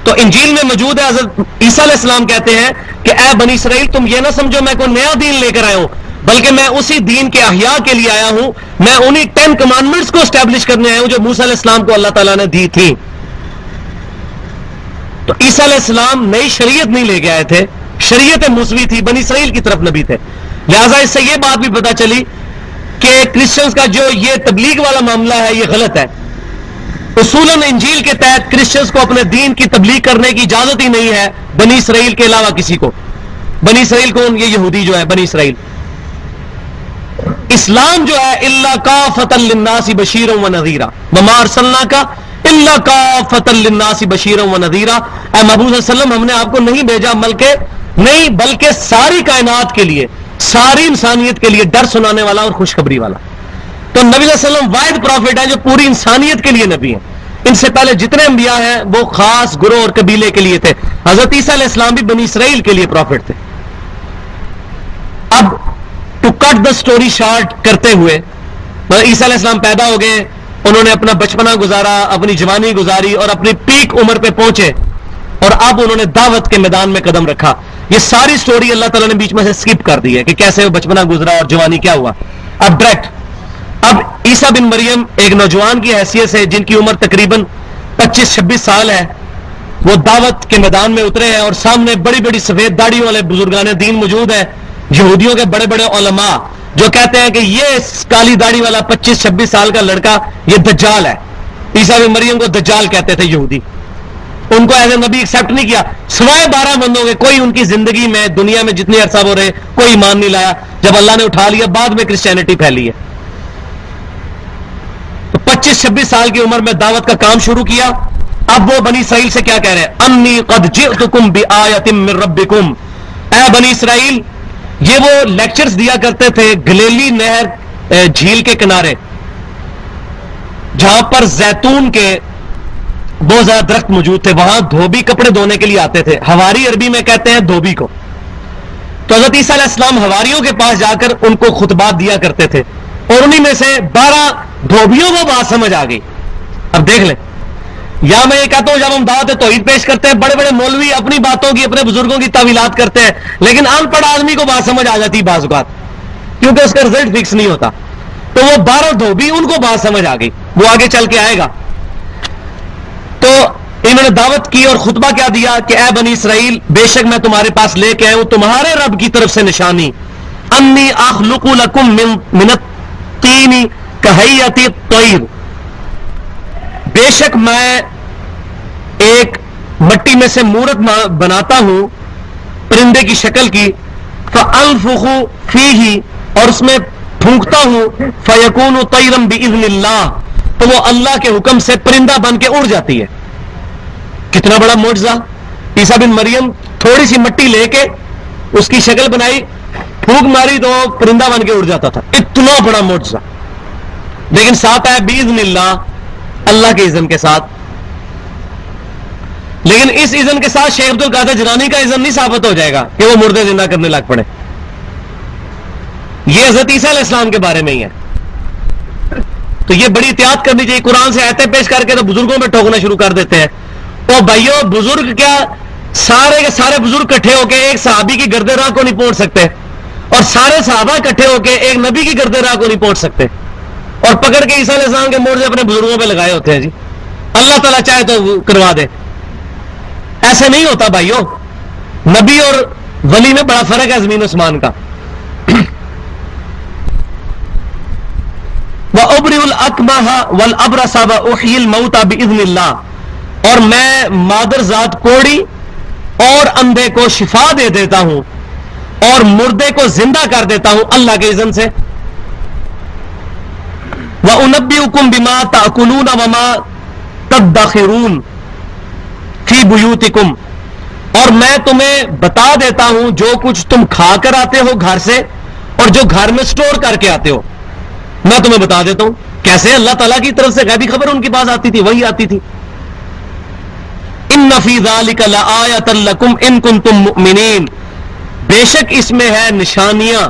A: تو انجیل میں موجود ہے. حضرت عیسیٰ علیہ السلام کہتے ہیں کہ اے بنی اسرائیل تم یہ نہ سمجھو میں کوئی نیا دین لے کر آیا ہوں، بلکہ میں اسی دین کے احیاء کے لیے آیا ہوں. میں انہی 10 کمانڈمنٹس کو اسٹیبلش کرنے آیا ہوں جو موسیٰ علیہ السلام کو اللہ تعالیٰ نے دی تھی. تو عیسیٰ علیہ السلام نئی شریعت نہیں لے کے آئے تھے، شریعت موسوی تھی، بنی اسرائیل کی طرف نبی تھے. لہٰذا اس سے یہ بات بھی پتہ چلی کہ کرسچنز کا جو یہ تبلیغ والا معاملہ ہے یہ غلط ہے. اصولاً انجیل کے تحت کرسچنز کو اپنے دین کی تبلیغ کرنے کی اجازت ہی نہیں ہے بنی اسرائیل کے علاوہ کسی کو. بنی اسرائیل کون؟ یہ یہودی جو ہے بنی اسرائیل. اسلام جو ہے الا کافۃ للناس بشیرا ونذیرا وما ارسلناک الا کافۃ للناس بشیرا ونذیرا. اے محبوب صلی اللہ علیہ وسلم ہم نے آپ کو نہیں بھیجا بلکہ ساری کائنات کے لیے، ساری انسانیت کے لیے ڈر سنانے والا اور خوشخبری والا. تو نبی صلی اللہ علیہ وسلم واحد پروفٹ ہیں جو پوری انسانیت کے لیے نبی ہیں. ان سے پہلے جتنے انبیاء ہیں وہ خاص گروہ اور قبیلے کے لیے تھے. حضرت عیسیٰ علیہ السلام بھی بنی اسرائیل کے لیے پروفٹ تھے. اب to cut the story short کرتے ہوئے، عیسیٰ علیہ السلام پیدا ہو گئے، انہوں نے اپنا بچپنا گزارا، اپنی جوانی گزاری اور اپنی پیک عمر پہ پہنچے، اور اب انہوں نے دعوت کے میدان میں قدم رکھا. یہ ساری سٹوری اللہ تعالیٰ نے بیچ میں سے سکپ کر دی ہے کہ کیسے وہ بچپنا گزرا اور جوانی کیا ہوا. اب ڈائریکٹ اب عیسیٰ بن مریم ایک نوجوان کی حیثیت سے جن کی عمر تقریباً 25-26 سال ہے، وہ دعوت کے میدان میں اترے ہیں، اور سامنے بڑی بڑی سفید داڑھیوں والے بزرگان دین موجود ہیں، یہودیوں کے بڑے بڑے علماء جو کہتے ہیں کہ یہ کالی داڑھی والا 25-26 سال کا لڑکا یہ دجال ہے. عیسیٰ بن مریم کو دجال کہتے تھے یہودی. ان کو ایز اے نبی ایکسیپٹ نہیں کیا سوائے 12 بندوں کے. کوئی ان کی زندگی میں دنیا میں جتنے عرصہ ہو رہے کوئی ایمان نہیں لایا. جب اللہ نے اٹھا لیا بعد میں کرسچینٹی پھیلی ہے. تو 25-26 سال کی عمر میں دعوت کا کام شروع کیا، اب وہ بنی اسرائیل سے کیا کہہ رہے ہیں؟ انی قد جئتکم بآیۃ من ربکم، اے بنی اسرائیل، یہ وہ لیکچرز دیا کرتے تھے گلیلی نہر جھیل کے کنارے، جہاں پر زیتون کے بہت زیادہ درخت موجود تھے، وہاں دھوبی کپڑے دھونے کے لیے آتے تھے، ہواری عربی میں کہتے ہیں دھوبی کو۔ تو حضرت عیسیٰ علیہ السلام حواریوں کے پاس جا کر ان کو خطبات دیا کرتے تھے، اور انہی میں سے 12 دھوبیوں کو بات سمجھ آ گئی۔ اب دیکھ لیں، یا میں یہ کہتا ہوں جب ہم دعوت توحید پیش کرتے ہیں، بڑے بڑے مولوی اپنی باتوں کی، اپنے بزرگوں کی تعویلات کرتے ہیں، لیکن ان پڑھ آدمی کو بات سمجھ آ جاتی ہے بعض اوقات، کیونکہ اس کا رزلٹ فکس نہیں ہوتا۔ تو وہ 12 دھوبی، ان کو بات سمجھ آ گئی، وہ آگے چل کے آئے گا۔ تو انہوں نے دعوت کی اور خطبہ کیا دیا کہ اے بنی اسرائیل، بے شک میں تمہارے پاس لے کے آیا ہوں تمہارے رب کی طرف سے نشانی، انی اخلق لکم من الطین کہیۃ الطیر، بے شک میں ایک مٹی میں سے مورت بناتا ہوں پرندے کی شکل کی، فانفخ فیہ، اور اس میں پھونکتا ہوں، فیکون طیرا باذن اللہ، تو وہ اللہ کے حکم سے پرندہ بن کے اڑ جاتی ہے۔ کتنا بڑا معجزہ! عیسیٰ بن مریم تھوڑی سی مٹی لے کے اس کی شکل بنائی، پھونک ماری تو پرندہ بن کے اڑ جاتا تھا، اتنا بڑا معجزہ۔ لیکن ساتھ ہے باذن اللہ، اللہ کے اذن کے ساتھ۔ لیکن اس اذن کے ساتھ شیخ عبد القادر جیلانی کا اذن نہیں ثابت ہو جائے گا کہ وہ مردے زندہ کرنے لگ پڑے۔ یہ حضرت عیسیٰ علیہ السلام کے بارے میں ہی ہے۔ تو یہ بڑی احتیاط کرنی چاہیے، قرآن سے آیتیں پیش کر کے تو بزرگوں میں ٹھوکنا شروع کر دیتے ہیں۔ او بھائیو، بزرگ کیا سارے کے سارے بزرگ کٹھے ہو کے ایک صحابی کی گرد راہ کو نہیں پہنچ سکتے، اور سارے صحابہ کٹھے ہو کے ایک نبی کی گرد راہ کو نہیں پہنچ سکتے، اور پکڑ کے عیسیٰ علیہ السلام کے موڑ سے اپنے بزرگوں پہ لگائے ہوتے ہیں۔ جی اللہ تعالیٰ چاہے تو کروا دے، ایسے نہیں ہوتا بھائیو۔ نبی اور ولی میں بڑا فرق ہے زمین آسمان کا۔ وَأُبْرِئُ الْأَكْمَحَ وَالْأَبْرَصَ وَأُحْيِي الْمَوْتَى بِإِذْنِ اللَّهِ، اور میں مادر ذات کوڑی اور اندھے کو شفا دے دیتا ہوں اور مردے کو زندہ کر دیتا ہوں اللہ کے اذن سے۔ وَأُنَبِّئُكُم بِمَا تَأْكُلُونَ وَمَا تَدَّخِرُونَ فِي بُيُوتِكُمْ، اور میں تمہیں بتا دیتا ہوں جو کچھ تم کھا کر آتے ہو گھر سے اور جو گھر میں سٹور کر کے آتے ہو، میں تمہیں بتا دیتا ہوں۔ کیسے؟ اللہ تعالیٰ کی طرف سے غیبی خبر ان کے پاس آتی تھی، وہی آتی تھی۔ ان فی ذلک لآیۃ لکم ان کنتم مؤمنین، بے شک اس میں ہے نشانیاں،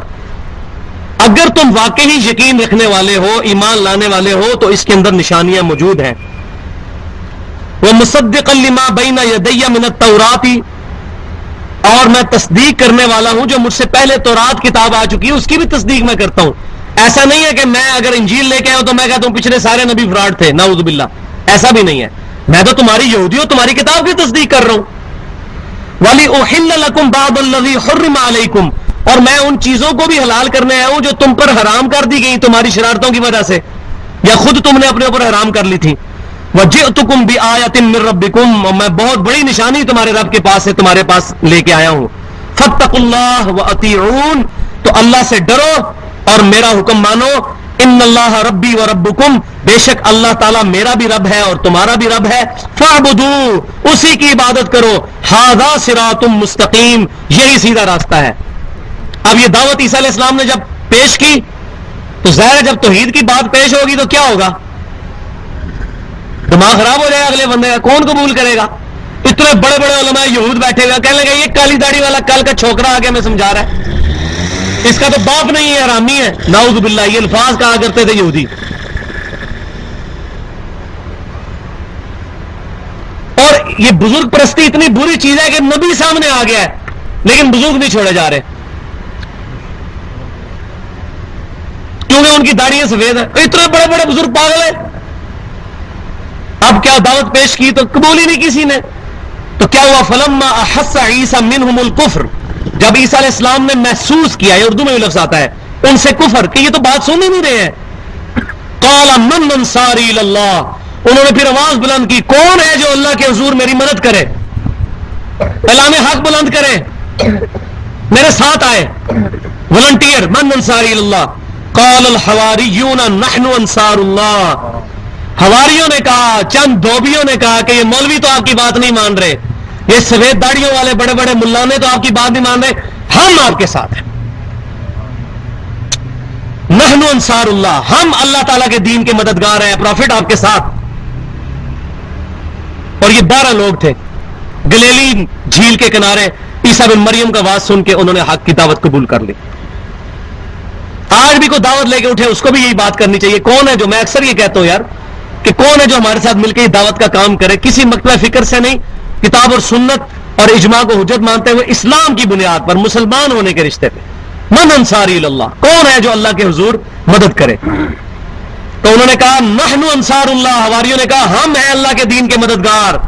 A: اگر تم واقعی یقین رکھنے والے ہو، ایمان لانے والے ہو تو اس کے اندر نشانیاں موجود ہیں۔ ومصدقا لما بین یدی من التوراۃ، اور میں تصدیق کرنے والا ہوں جو مجھ سے پہلے تورات کتاب آ چکی ہے اس کی بھی تصدیق میں کرتا ہوں۔ ایسا نہیں ہے کہ میں اگر انجیل لے کے آیا ہوں تو میں کہتا ہوں پچھلے سارے نبی فراڈ تھے، نعوذ باللہ، ایسا بھی نہیں ہے۔ میں تو تمہاری یہودی ہوں، تمہاری کتاب کی تصدیق کر رہا ہوں۔ وَلِأُحِلَّ لَكُمْ بَعْضَ الَّذِي حُرِّمَ عَلَيْكُمْ، اور میں ان چیزوں کو بھی حلال کرنے آیا ہوں جو تم پر حرام کر دی گئی تمہاری شرارتوں کی وجہ سے، یا خود تم نے اپنے اوپر حرام کر لی تھی۔ وَجِئْتُكُمْ بِآیَةٍ مِّن رَبِّكُمْ، اور میں بہت بڑی نشانی تمہارے رب کے پاس سے تمہارے پاس لے کے آیا ہوں۔ فَاتَّقُوا اللَّهَ وَأَطِیعُونِ، تو اللہ سے ڈرو اور میرا حکم مانو۔ ان اللہ ربی و ربکم، بے شک اللہ تعالیٰ میرا بھی رب ہے اور تمہارا بھی رب ہے۔ فاعبدوہ، اسی کی عبادت کرو۔ ھذا صراط مستقیم، یہی سیدھا راستہ ہے۔ اب یہ دعوت عیسیٰ علیہ السلام نے جب پیش کی تو ظاہر ہے جب توحید کی بات پیش ہوگی تو کیا ہوگا؟ دماغ خراب ہو جائے گا اگلے بندے کا، کون قبول کرے گا؟ اتنے بڑے بڑے علماء یہود بیٹھے ہوئے کہنے لگے یہ کالی داڑھی والا کل کا چھوکرا آگے ہمیں سمجھا رہا ہے، اس کا تو باپ نہیں ہے، حرامی ہے، نعوذ باللہ، یہ الفاظ کہا کرتے تھے یہودی۔ اور یہ بزرگ پرستی اتنی بری چیز ہے کہ نبی سامنے آ گیا ہے لیکن بزرگ نہیں چھوڑے جا رہے کیونکہ ان کی داڑیاں سفید ہیں۔ اتنے بڑے بڑے بزرگ پاگل ہیں۔ اب کیا دعوت پیش کی تو قبول ہی نہیں کسی نے، تو کیا ہوا؟ فلما احس عیسیٰ منہم الکفر، جب عیسیٰ علیہ السلام نے محسوس کیا، یہ اردو میں بھی لفظ آتا ہے، ان سے کفر، کہ یہ تو بات سن ہی نہیں رہے ہیں، قال من انصاری اللہ، انہوں نے پھر آواز بلند کی، کون ہے جو اللہ کے حضور میری مدد کرے، اعلان حق بلند کرے، میرے ساتھ آئے، والنٹیئر، من انصاری اللہ، قال الحواریون نحن انصار اللہ، حواریوں نے کہا، چند دھوبیوں نے کہا کہ یہ مولوی تو آپ کی بات نہیں مان رہے، یہ سفید داڑیوں والے بڑے بڑے ملانے تو آپ کی بات نہیں مان رہے، ہم آپ کے ساتھ ہیں، نحن انصار اللہ، ہم اللہ تعالیٰ کے دین کے مددگار ہیں، پروفٹ آپ کے ساتھ۔ اور یہ 12 لوگ تھے، گلیلی جھیل کے کنارے عیسیٰ بن مریم کا واز سن کے انہوں نے حق کی دعوت قبول کر لی۔ آج بھی کوئی دعوت لے کے اٹھے اس کو بھی یہی بات کرنی چاہیے، کون ہے جو، میں اکثر یہ کہتا ہوں یار کہ کون ہے جو ہمارے ساتھ مل کے یہ دعوت کا کام کرے، کسی مکتبہ فکر سے نہیں، کتاب اور سنت اور اجماع کو حجت مانتے ہوئے اسلام کی بنیاد پر مسلمان ہونے کے رشتے پہ، من انصاری اللہ، کون ہے جو اللہ کے حضور مدد کرے؟ تو انہوں نے کہا نحن انصار اللہ، حواریوں نے کہا ہم ہیں اللہ کے دین کے مددگار،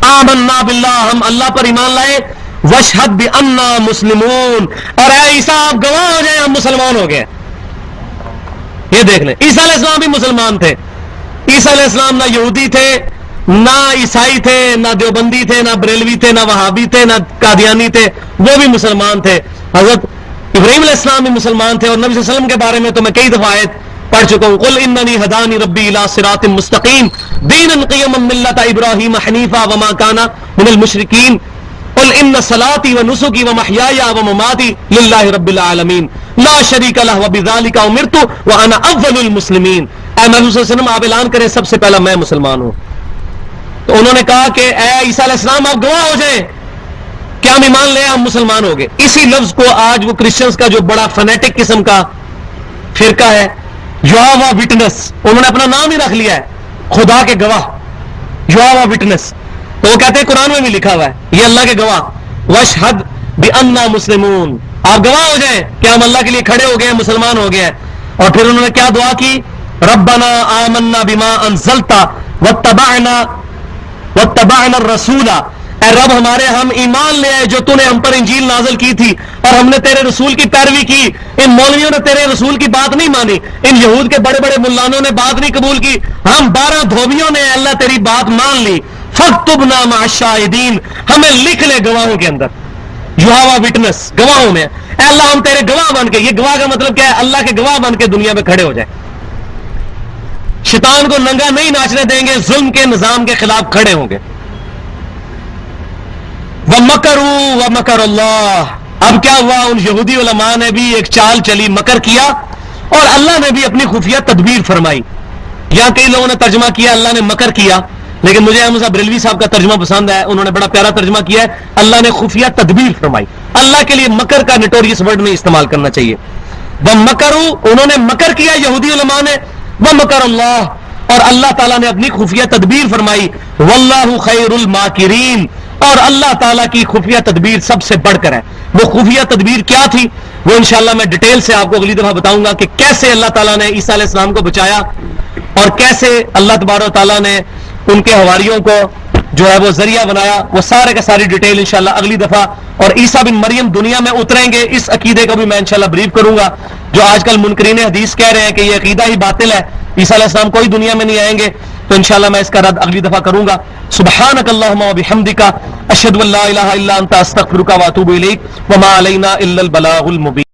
A: آمنا باللہ، ہم اللہ پر ایمان لائے، واشہد بأننا مسلمون، اور اے عیسیٰ آپ گواہ ہو جائیں ہم مسلمان ہو گئے۔ یہ دیکھ لیں، عیسیٰ علیہ السلام بھی مسلمان تھے، عیسیٰ علیہ السلام نہ یہودی تھے، نہ عیسائی تھے، نہ دیوبندی تھے، نہ بریلوی تھے، نہ وہابی تھے، نہ قادیانی تھے، وہ بھی مسلمان تھے۔ حضرت ابراہیم علیہ السلام بھی مسلمان تھے، اور نبی صلی اللہ علیہ وسلم کے بارے میں تو میں کئی دفعہ آیت پڑھ چکا ہوں، قل اننی ہدانی ربی الی صراط مستقیم دینا قیما ملۃ ابراہیم حنیفا وما کان من المشرکین قل ان صلاتي ونسكي ومحياي ومماتي لله رب العالمین لا شریک لہ وبذلک امرت وانا اول المسلمین۔ اے محمد صلی اللہ علیہ وسلم آپ اعلان کریں سب سے پہلا میں مسلمان ہوں۔ تو انہوں نے کہا کہ اے عیسیٰ علیہ السلام آپ گواہ ہو جائیں کہ ہم ایمان لے ہم مسلمان ہو گئے۔ اسی لفظ کو آج وہ کرسچنز کا جو بڑا فنیٹک قسم کا فرقہ ہے، یہوہ وٹنس، انہوں نے اپنا نام ہی رکھ لیا ہے خدا کے گواہ، یہوہ وٹنس، تو وہ کہتے ہیں قرآن میں بھی لکھا ہوا ہے یہ اللہ کے گواہ، واشہد بأننا مسلمون، آپ گواہ ہو جائیں کہ ہم اللہ کے لیے کھڑے ہو گئے ہیں، مسلمان ہو گئے ہیں۔ اور پھر انہوں نے کیا دعا کی، ربنا آمنا بما انزلت واتبعنا الرسول، اے رب ہمارے ہم ایمان لے آئے جو تو نے ہم پر انجیل نازل کی تھی، اور ہم نے تیرے رسول کی پیروی کی، ان مولویوں نے تیرے رسول کی بات نہیں مانی، ان یہود کے بڑے بڑے ملانوں نے بات نہیں قبول کی، ہم 12 دھوبیوں نے اللہ تیری بات مان لی، فاکتبنا مع الشاہدین، ہمیں لکھ لے گواہوں کے اندر، یہوہ وٹنس، گواہوں میں، اے اللہ ہم تیرے گواہ بن کے، یہ گواہ کا مطلب کیا ہے، اللہ کے گواہ بن کے دنیا میں کھڑے ہو جائے، شیطان کو ننگا نہیں ناچنے دیں گے، ظلم کے نظام کے خلاف کھڑے ہوں گے۔ وَمَكَرُوا وَمَكَرَ اللَّهُ، اب کیا ہوا، ان یہودی علماء نے بھی ایک چال چلی، مکر کیا، اور اللہ نے بھی اپنی خفیہ تدبیر فرمائی۔ یہاں کئی لوگوں نے ترجمہ کیا اللہ نے مکر کیا، لیکن مجھے احمد صاحب بریلوی صاحب کا ترجمہ پسند ہے، انہوں نے بڑا پیارا ترجمہ کیا ہے، اللہ نے خفیہ تدبیر فرمائی۔ اللہ کے لیے مکر کا نٹوریس ورڈ نہیں استعمال کرنا چاہیے۔ وَمَكَرُوا، انہوں نے مکر کیا یہودی علماء نے، وَمَكَرَ اللَّهُ، اور اللہ تعالیٰ نے اپنی خفیہ تدبیر فرمائی، وَاللَّهُ خَيْرُ الْمَاكِرِينَ، اور اللہ تعالیٰ کی خفیہ تدبیر سب سے بڑھ کر ہے۔ وہ خفیہ تدبیر کیا تھی وہ انشاءاللہ میں ڈیٹیل سے آپ کو اگلی دفعہ بتاؤں گا کہ کیسے اللہ تعالیٰ نے عیسیٰ علیہ السلام کو بچایا، اور کیسے اللہ تبارک و تعالیٰ نے ان کے حواریوں کو جو ہے وہ ذریعہ بنایا، وہ سارے کا ساری ڈیٹیل انشاءاللہ اگلی دفعہ۔ اور عیسیٰ بن مریم دنیا میں اتریں گے، اس عقیدے کو بھی میں انشاءاللہ بریف کروں گا، جو آج کل منکرین حدیث کہہ رہے ہیں کہ یہ عقیدہ ہی باطل ہے، عیسیٰ علیہ السلام کوئی دنیا میں نہیں آئیں گے، تو انشاءاللہ میں اس کا رد اگلی دفعہ کروں گا۔ سبحانک اللہم و بحمدک، اشہد ان لا الہ الا انت، استغفرک و اتوب الیک، وما علینا الا البلاغ المبین۔